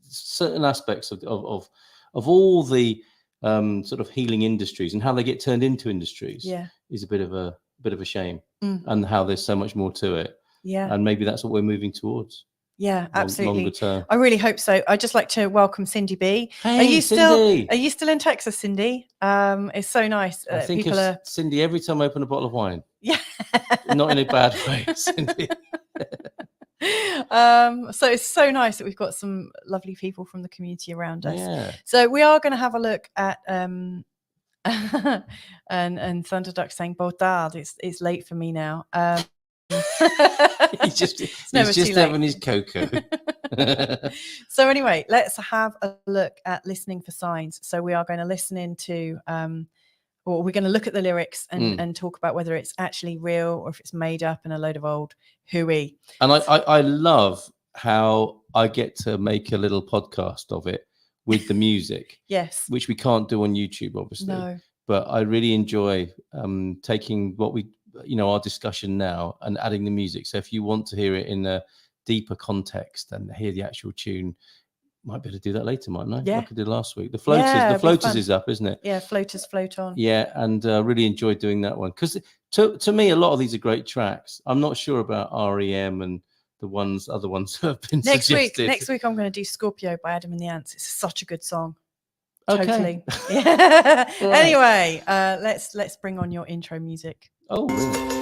certain aspects of all the sort of healing industries and how they get turned into industries. Yeah, is a bit of a shame, and how there's so much more to it. Yeah, and maybe that's what we're moving towards. Yeah, absolutely. Longer term. I really hope so. I'd just like to welcome Cindy B. Hey, are you Cindy. Are you still in Texas, Cindy? It's so nice. I think of Cindy every time I open a bottle of wine. Yeah, not in a bad way, Cindy. So it's so nice that we've got some lovely people from the community around us. Yeah. So we are going to have a look at and Thunderduck saying Botard. It's late for me now. he's just having his cocoa. So anyway, let's have a look at listening for signs. So we are going to listen into or we're going to look at the lyrics and talk about whether it's actually real or if it's made up and a load of old hooey. And I love how I get to make a little podcast of it with the music. Yes. Which we can't do on YouTube, obviously. No. But I really enjoy taking what we, our discussion now and adding the music. So if you want to hear it in a deeper context and hear the actual tune, might be able to do that later, mightn't I? Yeah. Like I did last week. The Floaters is up, isn't it? Yeah, Floaters Float On. Yeah, and really enjoyed doing that one. Because to me, a lot of these are great tracks. I'm not sure about REM and the other ones that have been suggested. Next week, I'm going to do Scorpio by Adam and the Ants. It's such a good song. Okay. Totally. Yeah. Right. Anyway, let's bring on your intro music. Oh, really?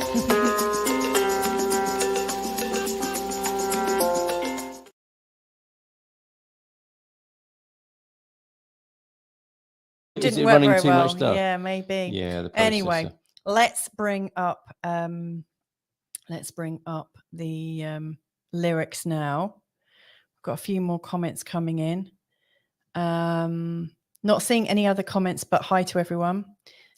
Is Didn't it work running very too well. much stuff? Yeah, maybe. Yeah, the processor. Anyway, let's bring up the lyrics now. We've got a few more comments coming in. Not seeing any other comments, but hi to everyone.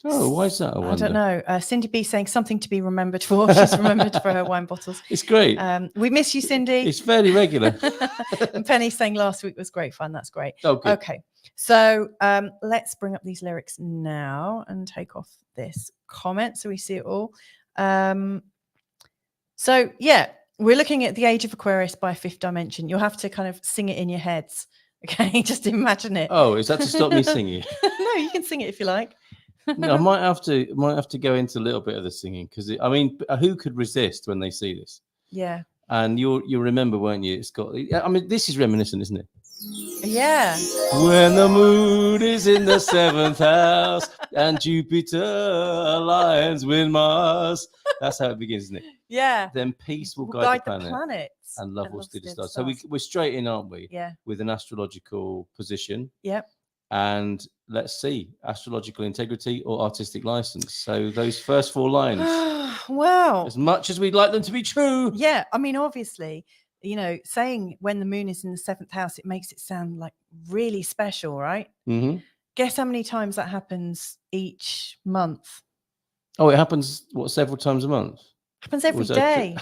Oh, why is that? I don't know. Cindy B saying something to be remembered for. She's remembered for her wine bottles. It's great. We miss you, Cindy. It's fairly regular. And Penny saying last week was great fun. That's great. Oh, good. Okay. So let's bring up these lyrics now and take off this comment so we see it all. So yeah, we're looking at The Age of Aquarius by Fifth Dimension. You'll have to kind of sing it in your heads. Okay, just imagine it. Oh, is that to stop me singing? No, you can sing it if you like. No, I might have to go into a little bit of the singing because I mean, who could resist when they see this? Yeah. And you'll remember, won't you? It's got. I mean, this is reminiscent, isn't it? Yeah. When the moon is in the 7th house and Jupiter aligns with Mars. That's how it begins, isn't it? Yeah. Then peace will guide the planet, planets and love will steer the stars. So we're straight in, aren't we? Yeah. With an astrological position. Yep. And let's see, astrological integrity or artistic license. So those first 4 lines. Wow. As much as we'd like them to be true. Yeah. I mean, obviously, you know, saying when the moon is in the 7th house, it makes it sound like really special, right? Mm-hmm. Guess how many times that happens each month? Oh, it happens, several times a month? Happens every day.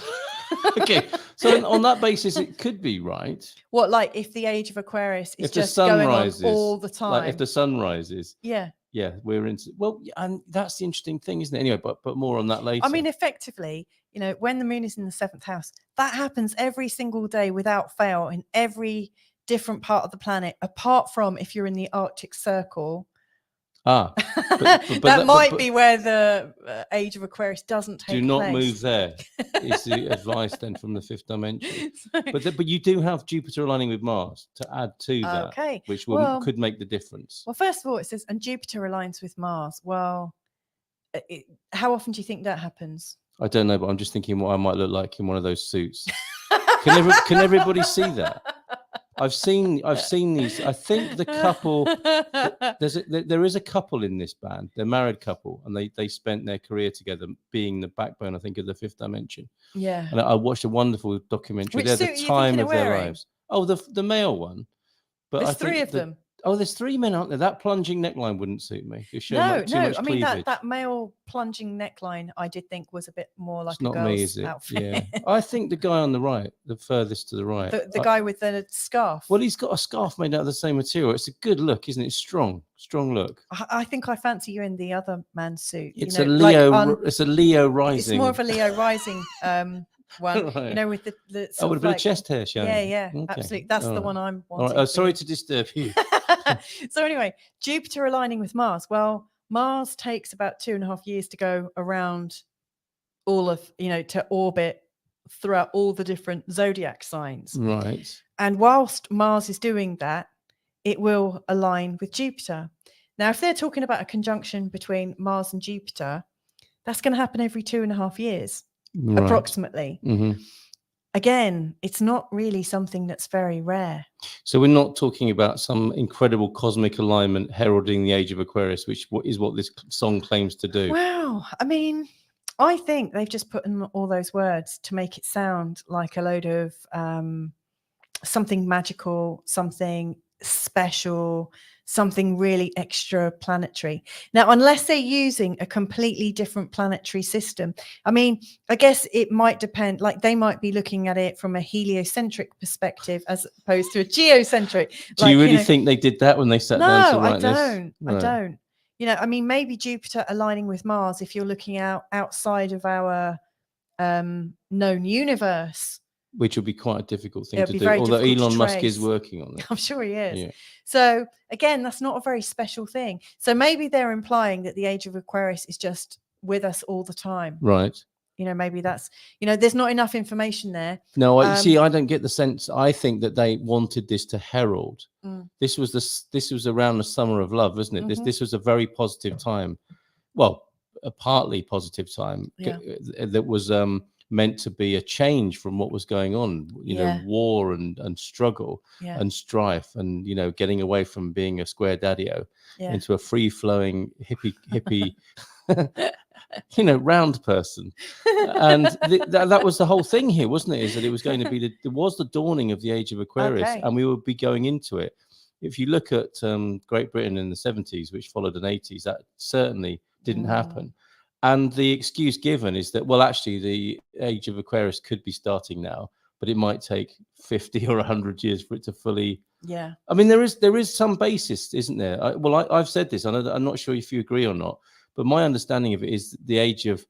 Okay. So on that basis, it could be right. What, like if the Age of Aquarius is if the just sun going rises, on all the time? Like if the sun rises. Yeah. Yeah, we're into. Well, and that's the interesting thing, isn't it? Anyway, but more on that later. I mean, effectively, you know, when the moon is in the 7th house, that happens every single day without fail in every different part of the planet, apart from if you're in the Arctic Circle. But that might be where the Age of Aquarius doesn't take place. Do not move there. Is the advice then from the 5th dimension? But you do have Jupiter aligning with Mars to add to that, which could make the difference. Well, first of all, it says, and Jupiter aligns with Mars. Well, how often do you think that happens? I don't know, but I'm just thinking what I might look like in one of those suits. Can everybody see that? I've seen these. I think the couple. There is a couple in this band. They're a married couple, and they spent their career together, being the backbone, I think, of the 5th dimension. Yeah. And I watched a wonderful documentary. Which They're suit the time are of their lives. Oh, the male one. But there's I think 3 of them. Oh, there's 3 men, aren't there? That plunging neckline wouldn't suit me. No. I mean, that male plunging neckline, I did think was a bit more like it's not girl's me, is it? outfit. Yeah. I think the guy on the right, the furthest to the right, the guy with the scarf. Well, he's got a scarf made out of the same material. It's a good look, isn't it? It's strong look. I think I fancy you in the other man's suit. It's a Leo. It's a Leo rising. It's more of a Leo rising one. Right. You know, with the with a bit of chest hair showing. Yeah, okay. Absolutely. That's the one I'm wanting. All right. Sorry to disturb you. So anyway, Jupiter aligning with Mars. Well, Mars takes about 2.5 years to go around all of, to orbit throughout all the different zodiac signs. Right. And whilst Mars is doing that, it will align with Jupiter. Now, if they're talking about a conjunction between Mars and Jupiter, that's going to happen every 2.5 years, approximately. Mm-hmm. Again, it's not really something that's very rare. So we're not talking about some incredible cosmic alignment heralding the age of Aquarius, which is what this song claims to do. Wow. I mean, I think they've just put in all those words to make it sound like a load of something magical, something special, something really extra planetary. Now, unless they're using a completely different planetary system, I mean, I guess it might depend, like they might be looking at it from a heliocentric perspective as opposed to a geocentric. Do you really think they did that when they sat down to write this? No, I don't. I mean, maybe Jupiter aligning with Mars, if you're looking outside of our known universe, which would be quite a difficult thing to do, although Elon Musk is working on it. I'm sure he is. Yeah. So again, that's not a very special thing. So maybe they're implying that the age of Aquarius is just with us all the time. Right. maybe that's, there's not enough information there. No, I don't get the sense. I think that they wanted this to herald. This was around the summer of love, wasn't it? Mm-hmm. This was a very positive time. Well, a partly positive time that was meant to be a change from what was going on, war and struggle and strife, and getting away from being a square daddy-o into a free-flowing hippie round person. And that was the whole thing here, wasn't it? Is that it was going to be there was the dawning of the age of Aquarius, and we would be going into it. If you look at Great Britain in the 70s, which followed an 80s, that certainly didn't happen. And the excuse given is that, well, actually, the age of Aquarius could be starting now, but it might take 50 or 100 years for it to fully. Yeah. I mean, there is some basis, isn't there? I've said this. I'm not sure if you agree or not, but my understanding of it is the age of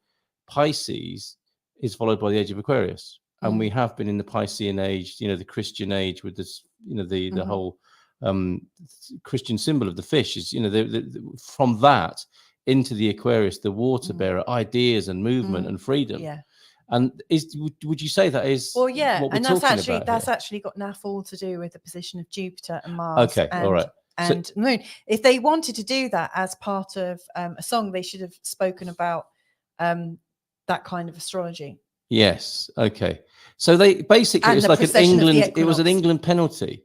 Pisces is followed by the age of Aquarius, and we have been in the Piscean age, the Christian age with this, the whole Christian symbol of the fish is, from that into the Aquarius, the water bearer, ideas and movement and freedom. Yeah. And would you say that is? Well, yeah, what we're and that's here? actually got naff all to do with the position of Jupiter and Mars. Okay, all right. And Moon. If they wanted to do that as part of a song, they should have spoken about that kind of astrology. Yes. Okay. So they basically, it's like an England. It was an England penalty.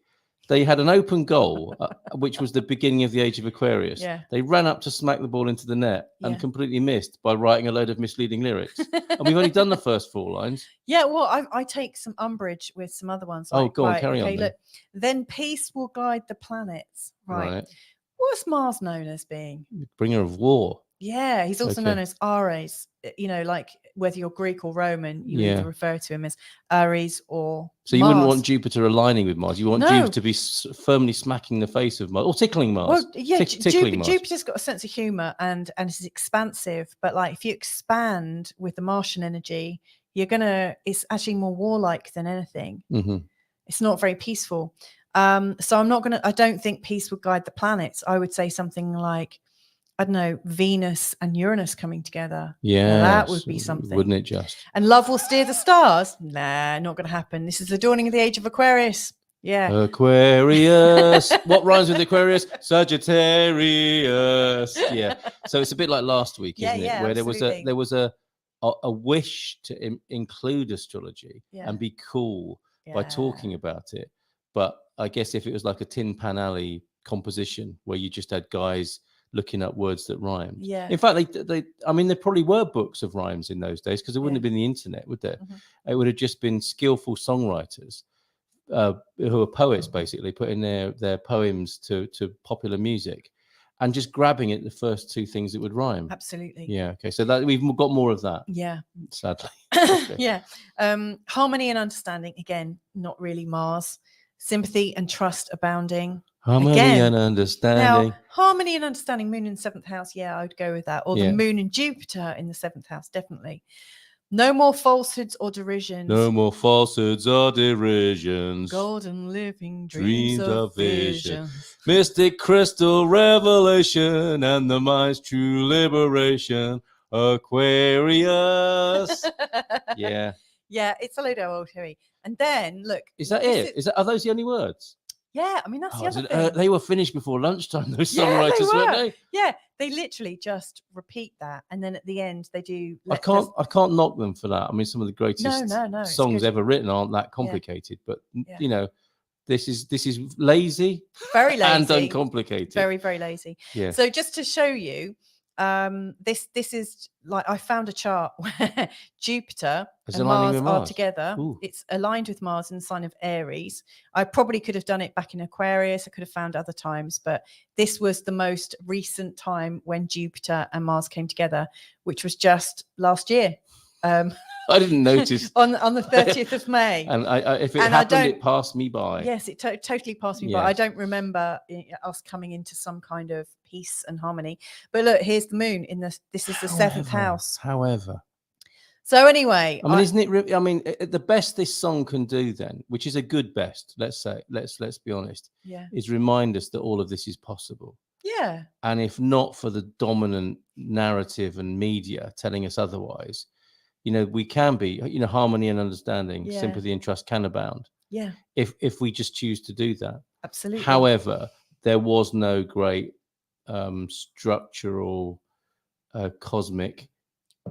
They had an open goal, which was the beginning of the age of Aquarius. Yeah. They ran up to smack the ball into the net and completely missed by writing a load of misleading lyrics. And we've only done the first 4 lines. Yeah, well, I take some umbrage with some other ones. Like, go on, carry on. Look, then peace will guide the planets. Right. What's Mars known as being? Bringer of war. Yeah, he's also known as Ares. Like whether you're Greek or Roman, you either refer to him as Ares or So you wouldn't want Jupiter aligning with Mars. You want Jupiter to be firmly smacking the face of Mars or tickling Mars. Well, yeah, tickling Mars. Jupiter's got a sense of humor and it's expansive. But like if you expand with the Martian energy, it's actually more warlike than anything. Mm-hmm. It's not very peaceful. So I don't think peace would guide the planets. I would say something like, I don't know, Venus and Uranus coming together. Yeah, that would be something, wouldn't it just? And love will steer the stars. Nah, not going to happen. This is the dawning of the age of Aquarius. Yeah, Aquarius. What rhymes with Aquarius? Sagittarius. Yeah. So it's a bit like last week, isn't it? Where absolutely. there was a wish to include astrology and be cool by talking about it. But I guess if it was like a Tin Pan Alley composition where you just had guys looking up words that rhymed. Yeah. In fact, there probably were books of rhymes in those days because there wouldn't have been the internet, would there? Mm-hmm. It would have just been skillful songwriters who are poets, basically putting their poems to popular music and just grabbing at the first 2 things that would rhyme. Absolutely. Yeah. Okay. So that we've got more of that. Yeah. Sadly. Okay. Yeah. Harmony and understanding. Again, not really Mars. Sympathy and trust abounding. Harmony and understanding. Now, harmony and understanding, moon in the 7th house. Yeah, I would go with that. Or the moon and Jupiter in the 7th house, definitely. No more falsehoods or derisions. No more falsehoods or derisions. Golden living dreams of vision. Mystic crystal revelation and the mind's true liberation. Aquarius. Yeah. Yeah, it's a load of old hooey. And then, look. Is that it? Are those the only words? Yeah, I mean, that's the other thing. They were finished before lunchtime, those songwriters, weren't they? Yeah, they literally just repeat that. And then at the end, they do. I can't knock them for that. I mean, some of the greatest songs ever written aren't that complicated. But, this is lazy. Very lazy. And uncomplicated. Very, very lazy. Yeah. So just to show you, this is like I found a chart where Jupiter and Mars are together. Ooh. It's aligned with Mars in the sign of Aries. I probably could have done it back in Aquarius. I could have found other times, but this was the most recent time when Jupiter and Mars came together, which was just last year. I didn't notice on the 30th of May. And if it happened, it passed me by. Yes, it totally passed me by. I don't remember us coming into some kind of peace and harmony. But look, here's the moon in this is the 7th house. However. So anyway, I mean, isn't it? I mean, the best this song can do, then, which is a good best. Let's say, let's be honest. Yeah. Is remind us that all of this is possible. Yeah. And if not for the dominant narrative and media telling us otherwise, we can be, harmony and understanding, Yeah. sympathy and trust can abound. Yeah, If we just choose to do that. absolutely. However, there was no great structural cosmic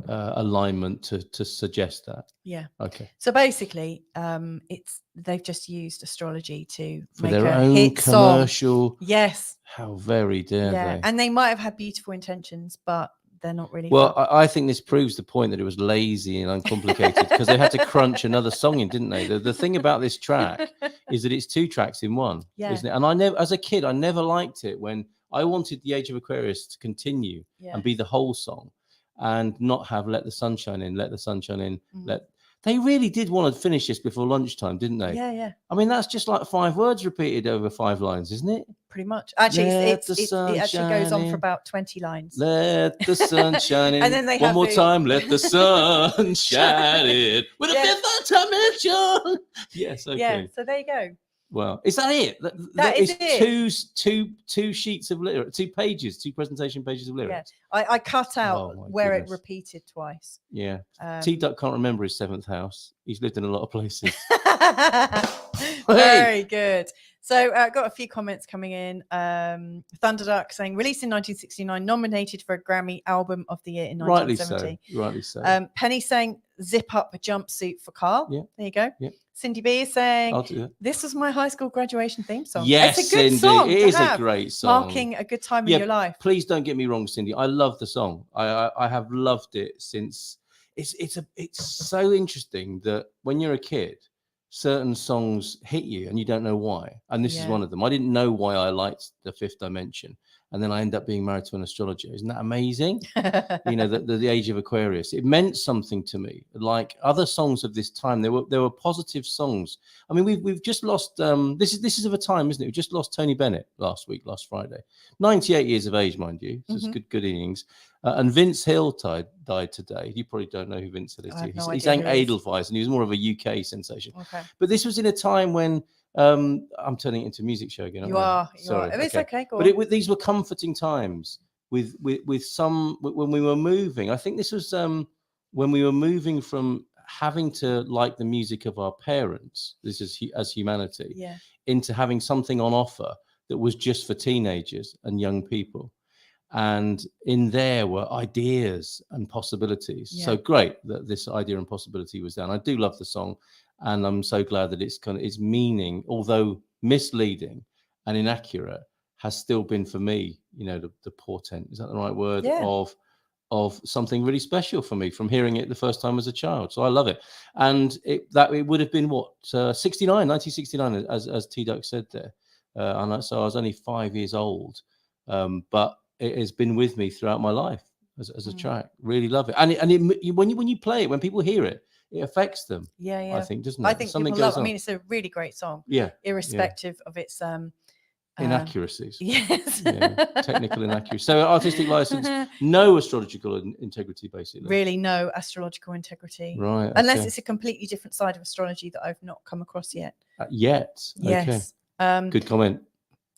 alignment to suggest that. Yeah. Okay. So basically, they've just used astrology for make their a own hit commercial. song. Yes. How very dare they? And they might have had beautiful intentions, but they're not really. Well, I think this proves the point that it was lazy and uncomplicated because they had to crunch another song in, didn't they? The thing about this track is that it's 2 tracks in one, isn't it? And I never, as a kid, I never liked it when I wanted The Age of Aquarius to continue and be the whole song and not have Let the Sun Shine In, Let the Sun Shine In. They really did want to finish this before lunchtime, didn't they? Yeah. I mean, that's just like 5 words repeated over 5 lines, isn't it? Pretty much. Actually, it actually goes on for about 20 lines. Let the sun shine in. And then they one more time. Let the sun shine in with a fifth dimension. Yes. Okay. Yeah. So there you go. Well, is that it? That is it. Two sheets of lyrics, 2 pages, 2 presentation pages of lyrics. Yeah. I cut out where it repeated twice. Yeah. T-Duck can't remember his 7th house. He's lived in a lot of places. Very good. So I've got a few comments coming in. Thunderduck saying, released in 1969, nominated for a Grammy Album of the Year in 1970. Rightly so. Penny saying, zip up a jumpsuit for Carl. Yeah. There you go. Yeah. Cindy B is saying, I'll do that. This was my high school graduation theme song. Yes, it's a good Cindy. song. It is a great song. Marking a good time in your life. Please don't get me wrong, Cindy. I love the song. I have loved it since. It's so interesting that when you're a kid, certain songs hit you and you don't know why. And this is one of them. I didn't know why I liked The Fifth Dimension. And then I end up being married to an astrologer. Isn't that amazing? The Age of Aquarius. It meant something to me. Like other songs of this time, there were positive songs. I mean, we've just lost. This is of a time, isn't it? We just lost Tony Bennett last Friday. 98 years of age, mind you. So it's good innings. And Vince Hill died today. You probably don't know who Vince Hill is. He sang Edelweiss, and he was more of a UK sensation. Okay. But this was in a time when. I'm turning it into a music show again. You are. Sorry. It's okay. Go on. These were comforting times with some when we were moving. I think this was when we were moving from having to like the music of our parents. This is as humanity, into having something on offer that was just for teenagers and young people. And in there were ideas and possibilities. So great that this idea and possibility was there. And I do love the song. And I'm so glad that its meaning, although misleading and inaccurate, has still been for me, the portent, is that the right word, of something really special for me from hearing it the first time as a child. So I love it. And it would have been 1969, as T-Duck said there. And so I was only 5 years old, but it has been with me throughout my life as a track. Really love it. And when you play it, when people hear it, it affects them. I think, doesn't it? I think something people love. I mean, it's a really great song. Yeah. Irrespective of its inaccuracies. Yes. Technical inaccuracies. So artistic license, no astrological integrity, basically. Really, no astrological integrity. Right. Unless it's a completely different side of astrology that I've not come across yet. Yes. Good comment.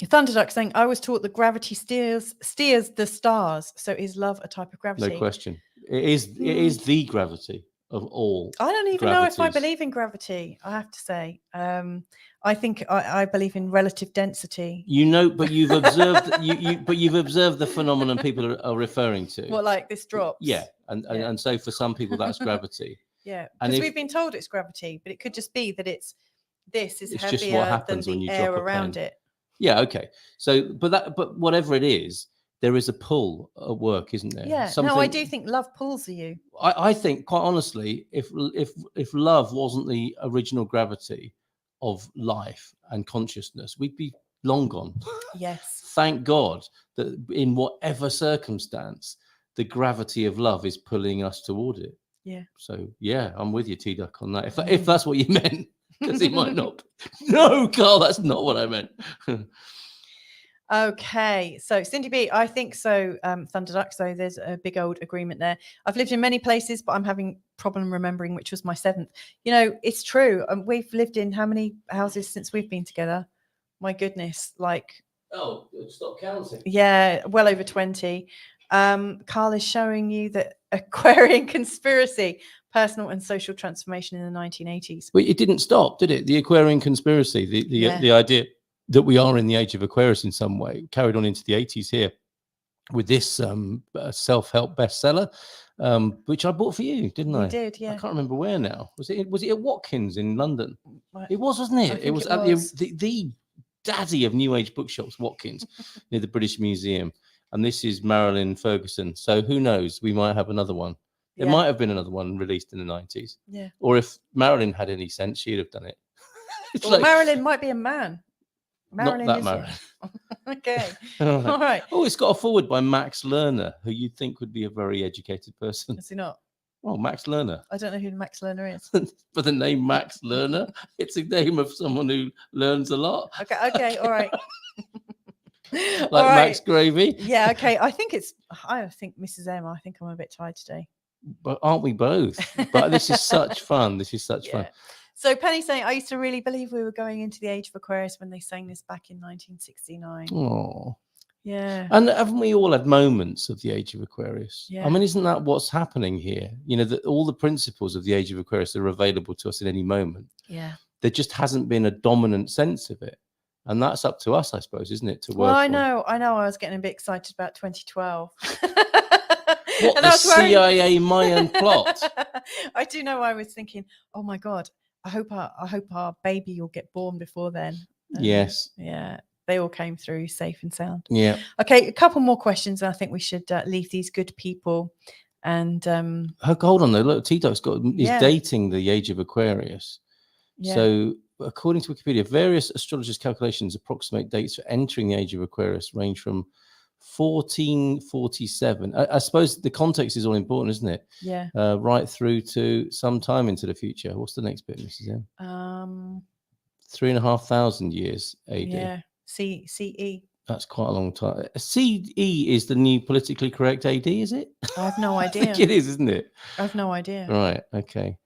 Thunderduck saying, I was taught that gravity steers the stars. So is love a type of gravity? No question. It is the gravity of all. I don't even know if I believe in gravity, I have to say. I think I believe in relative density. But you've observed you've observed the phenomenon people are referring to. What, like this drops? Yeah. And so for some people that's gravity. Yeah. Because we've been told it's gravity, but it could just be that it's heavier just what happens than when you the air drop a around pen. it. Yeah, okay. So but whatever it is, there is a pull at work, isn't there? Yeah. No, I do think love pulls you. I think, quite honestly, if love wasn't the original gravity of life and consciousness, we'd be long gone. Yes. Thank God that in whatever circumstance, the gravity of love is pulling us toward it. Yeah. So yeah, I'm with you, T-Duck, on that. If that's what you meant, because it might not. No, Carl, that's not what I meant. Okay, so Cindy B, I think so, Thunderduck, so there's a big old agreement there. I've lived in many places, but I'm having problem remembering which was my 7th. It's true. We've lived in how many houses since we've been together? My goodness, Oh, stop counting. Yeah, well over 20. Carl is showing you that Aquarian conspiracy. personal and social transformation in the 1980s. But it didn't stop, did it? The Aquarian conspiracy, the idea that we are in the age of Aquarius in some way, carried on into the 80s here with this self-help bestseller, which I bought for you, didn't I? You did, yeah. I can't remember where now. Was it at Watkins in London? Right. It was, wasn't it? It was it at was. the daddy of New Age bookshops, Watkins, near the British Museum. And this is Marilyn Ferguson. So who knows? We might have another one. There might have been another one released in the 90s. Yeah. Or if Marilyn had any sense, she'd have done it. Well, Marilyn might be a man. Marilyn not that Marilyn. Okay. All right. All right. Oh, it's got a forward by Max Lerner, who you'd think would be a very educated person. Is he not? Oh, Max Lerner. I don't know who Max Lerner is. For the name Max Lerner, it's a name of someone who learns a lot. Okay, all right. Like all right. Max Gravy. Yeah, okay. I think Mrs. M, I think I'm a bit tired today. But aren't we both? But this is such fun. This is such fun. So Penny's saying, I used to really believe we were going into the age of Aquarius when they sang this back in 1969. Oh. Yeah. And haven't we all had moments of the age of Aquarius? Yeah. I mean, isn't that what's happening here? You know, that all the principles of the age of Aquarius are available to us at any moment. Yeah. There just hasn't been a dominant sense of it. And that's up to us, I suppose, isn't it? To work. Well, I know. I was getting a bit excited about 2012. What, and the CIA Mayan plot? I do know. I was thinking, oh my God, I hope our baby will get born before then. Yes. Yeah. They all came through safe and sound. Yeah. Okay, a couple more questions. I think we should leave these good people. And hold on though. Look, Tito's is dating the age of Aquarius. Yeah. So according to Wikipedia, various astrologers' calculations approximate dates for entering the age of Aquarius range from 1447. I suppose the context is all important, isn't it? Yeah. Right through to some time into the future. What's the next bit, Mrs. M? 3,500 years AD. Yeah. CE. That's quite a long time. CE is the new politically correct AD, is it? I have no idea. I think it is, isn't it? I have no idea. Right. Okay.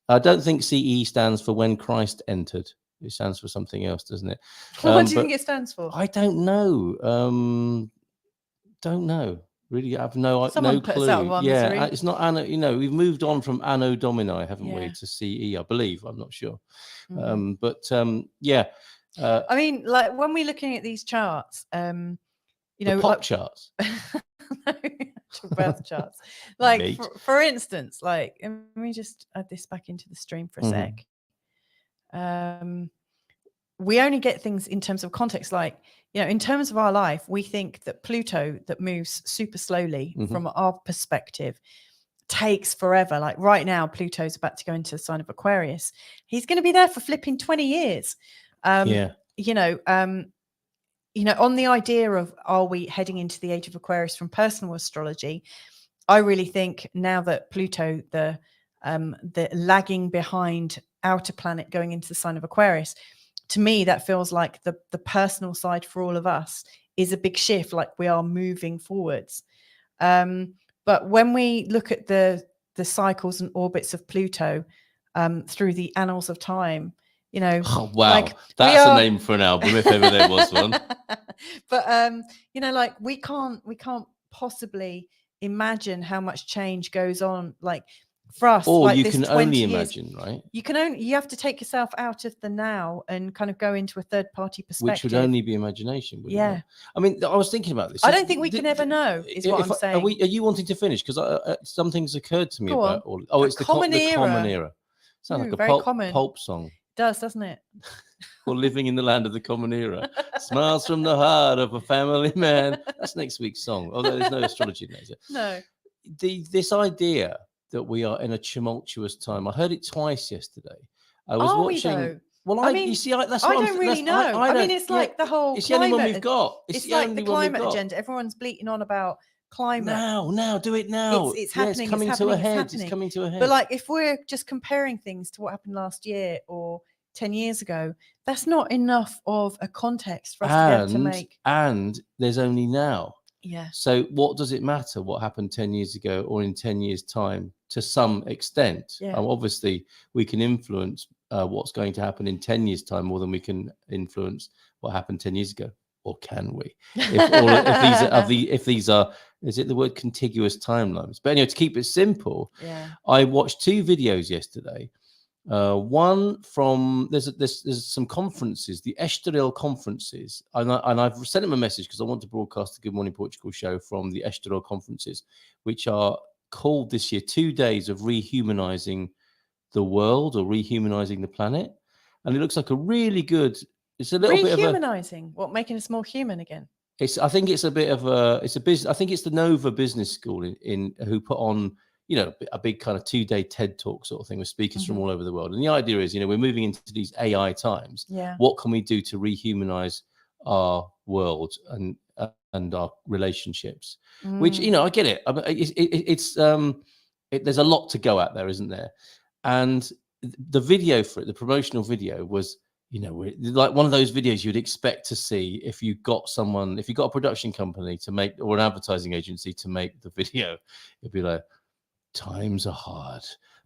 I don't think CE stands for when Christ entered. It stands for something else, doesn't it? What do you think it stands for? I don't know. Don't know. Really, I have no clue. Yeah, it's not anno. You know, we've moved on from Anno Domini, haven't we, to CE? I believe. I'm not sure. Mm-hmm. Yeah. I mean, like when we're looking at these charts, you know, the pop charts. Birth charts. Like for instance, like let me just add this back into the stream for a sec. We only get things in terms of context, like, you know, in terms of our life, we think that Pluto, that moves super slowly from our perspective, takes forever. Like right now, Pluto's about to go into the sign of Aquarius. He's going to be there for flipping 20 years. You know, on the idea of, are we heading into the age of Aquarius from personal astrology? I really think now that Pluto, the lagging behind outer planet going into the sign of Aquarius, to me, that feels like the personal side for all of us is a big shift, like we are moving forwards. But when we look at the cycles and orbits of Pluto through the annals of time, you know, oh, wow, like that's a name for an album if ever there was one. But you know, like we can't possibly imagine how much change goes on, like for us. Or like you can only imagine, right? You have to take yourself out of the now and kind of go into a third party perspective, which would only be imagination. Wouldn't it? I mean, I was thinking about this. I don't think we can ever know. Is what I'm saying. Are you wanting to finish? Because some things occurred to me about all. Oh, it's the common era. Sounds like a pulp song. Doesn't it? Or Living in the Land of the Common Era. Smiles from the heart of a family man. That's next week's song. Although there's no astrology in there. No. This idea that we are in a tumultuous time. I heard it twice yesterday. I was watching. Well, I mean, you see, that's I what don't really know. I mean, it's like the whole. It's the only one we've got. It's like the climate agenda. Everyone's bleating on about climate. Now, do it now. It's happening. It's coming to a head. It's coming to a head. But like, if we're just comparing things to what happened last year or 10 years ago, that's not enough of a context for us to be able to make. And there's only now. Yeah. So what does it matter what happened 10 years ago or in 10 years' time to some extent? Yeah. Obviously, we can influence what's going to happen in 10 years' time more than we can influence what happened 10 years ago. Or can we? If these are Is it the word contiguous timelines? But anyway, to keep it simple, Yeah. I watched 2 videos yesterday. One from there's some conferences, the Estoril conferences, and I've sent him a message because I want to broadcast the Good Morning Portugal show from the Estoril conferences, which are called this year 2 days of rehumanizing the world or rehumanizing the planet, and it looks like a really good. It's a little bit of a rehumanizing. What, making us more human again? I think it's a bit of a. It's a business. I think it's the Nova Business School in who put on, you know, a big kind of 2-day TED Talk sort of thing with speakers from all over the world. And the idea is, you know, we're moving into these AI times. Yeah. What can we do to rehumanize our world and our relationships? Which, you know, I get it. I mean, there's a lot to go at there, isn't there? And the video for it, the promotional video was, you know, like one of those videos you'd expect to see if you got a production company to make, or an advertising agency to make the video. It'd be like, times are hard,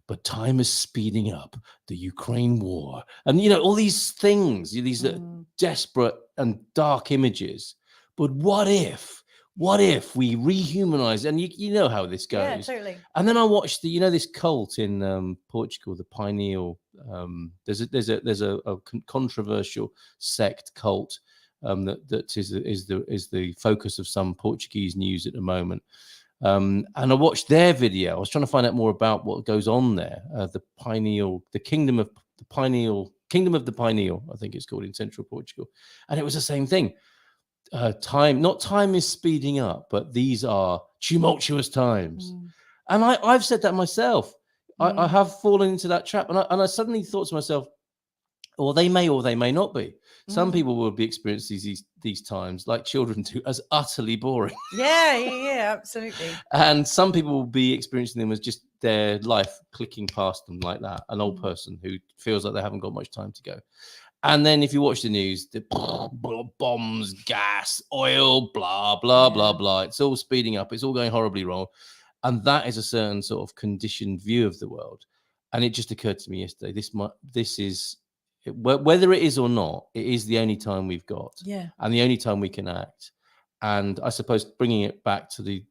but time is speeding up. The Ukraine war, and you know, all these things, these desperate and dark images. But what if we rehumanize? And you know how this goes. Yeah, totally. And then I watched this cult in Portugal, the Pineal. There's a controversial sect cult that is the focus of some Portuguese news at the moment. And I watched their video. I was trying to find out more about what goes on there. The Pineal, the Kingdom of the Pineal, I think it's called, in central Portugal. And it was the same thing. Time is speeding up, but these are tumultuous times. And I've said that myself. I have fallen into that trap, and I suddenly thought to myself, or they may not be. Some people will be experiencing these times like children do as utterly boring. Yeah, absolutely. And some people will be experiencing them as just their life clicking past them like that. An old person who feels like they haven't got much time to go. And then if you watch the news, the bombs, gas, oil, blah, blah, blah, blah. It's all speeding up. It's all going horribly wrong. And that is a certain sort of conditioned view of the world. And it just occurred to me yesterday, this is, whether it is or not, it is the only time we've got. Yeah. And the only time we can act. And I suppose bringing it back to the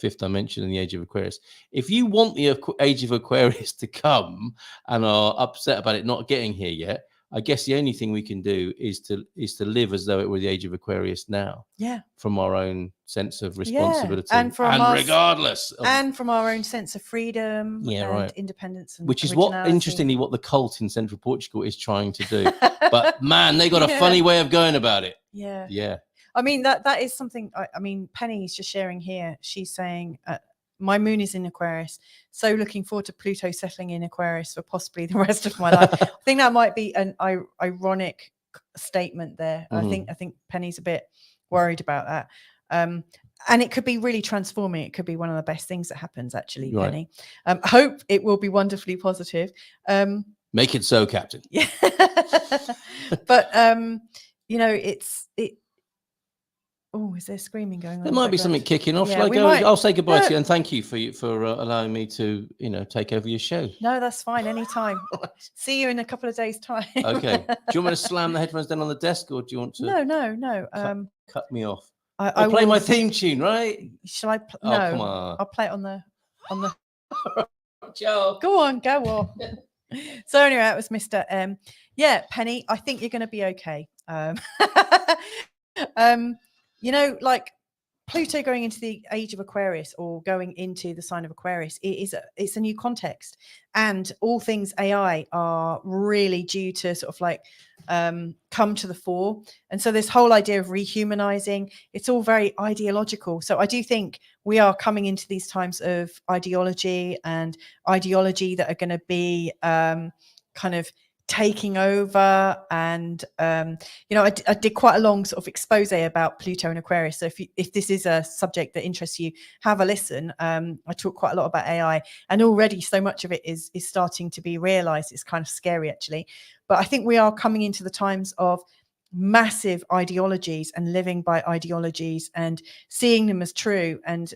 fifth dimension and the age of Aquarius, if you want the age of Aquarius to come and are upset about it not getting here yet, I guess the only thing we can do is to live as though it were the age of Aquarius now. Yeah. From our own sense of responsibility, and from our own sense of freedom, and independence, and which is interestingly what the cult in central Portugal is trying to do. But man, they got a funny way of going about it. Yeah. I mean, that is something. I mean, Penny's just sharing here. She's saying, my moon is in Aquarius, so looking forward to Pluto settling in Aquarius for possibly the rest of my life. I think that might be an ironic statement there. I think Penny's a bit worried about that. And it could be really transforming. It could be one of the best things that happens, actually, Penny. Hope it will be wonderfully positive. Make it so, Captain. Yeah. But, you know, oh, is there screaming going on? There might be something kicking off. Yeah, I'll say goodbye to you and thank you for allowing me to, take over your show. No, that's fine. Anytime. See you in a couple of days' time. Okay. Do you want me to slam the headphones down on the desk, or do you want to? No. Cut me off. I'll play my theme tune, right? Shall I? No. Oh, come on. I'll play it on the. Joe. Go on. So anyway, that was Mr. M. Yeah, Penny, I think you're going to be okay. Like Pluto going into the age of Aquarius, or going into the sign of Aquarius, it's a new context, and all things AI are really due to sort of like come to the fore. And so this whole idea of rehumanizing, it's all very ideological. So I do think we are coming into these times of ideology that are going to be kind of taking over. And I did quite a long sort of expose about Pluto and Aquarius, so if this is a subject that interests you, have a listen. I talk quite a lot about AI, and already so much of it is starting to be realized. It's kind of scary, actually, but I think we are coming into the times of massive ideologies and living by ideologies and seeing them as true, and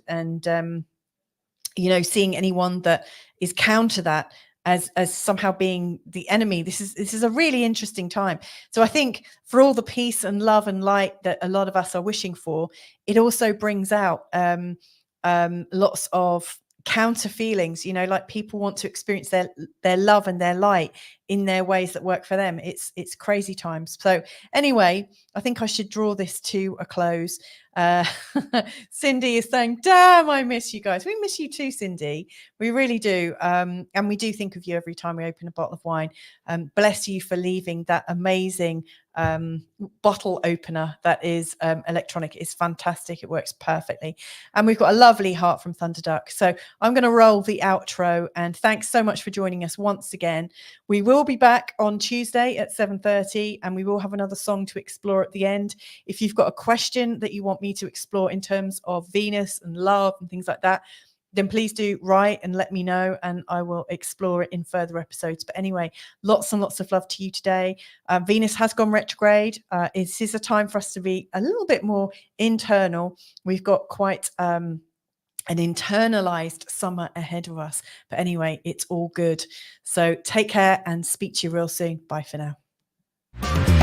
seeing anyone that is counter that as somehow being the enemy. This is a really interesting time. So I think for all the peace and love and light that a lot of us are wishing for, it also brings out lots of counter feelings, you know, like people want to experience their love and their light in their ways that work for them. It's crazy times. So anyway, I think I should draw this to a close. Cindy is saying, damn, I miss you guys. We miss you too, Cindy. We really do. And we do think of you every time we open a bottle of wine. Bless you for leaving that amazing bottle opener that is electronic. It's fantastic. It works perfectly. And we've got a lovely heart from Thunderduck. So I'm going to roll the outro, and thanks so much for joining us once again. We will be back on Tuesday at 7:30, and we will have another song to explore at the end. If you've got a question that you want me to explore in terms of Venus and love and things like that, then please do write and let me know, and I will explore it in further episodes. But anyway, lots and lots of love to you today. Venus has gone retrograde. It is a time for us to be a little bit more internal. We've got quite an internalized summer ahead of us. But anyway, it's all good. So take care and speak to you real soon. Bye for now.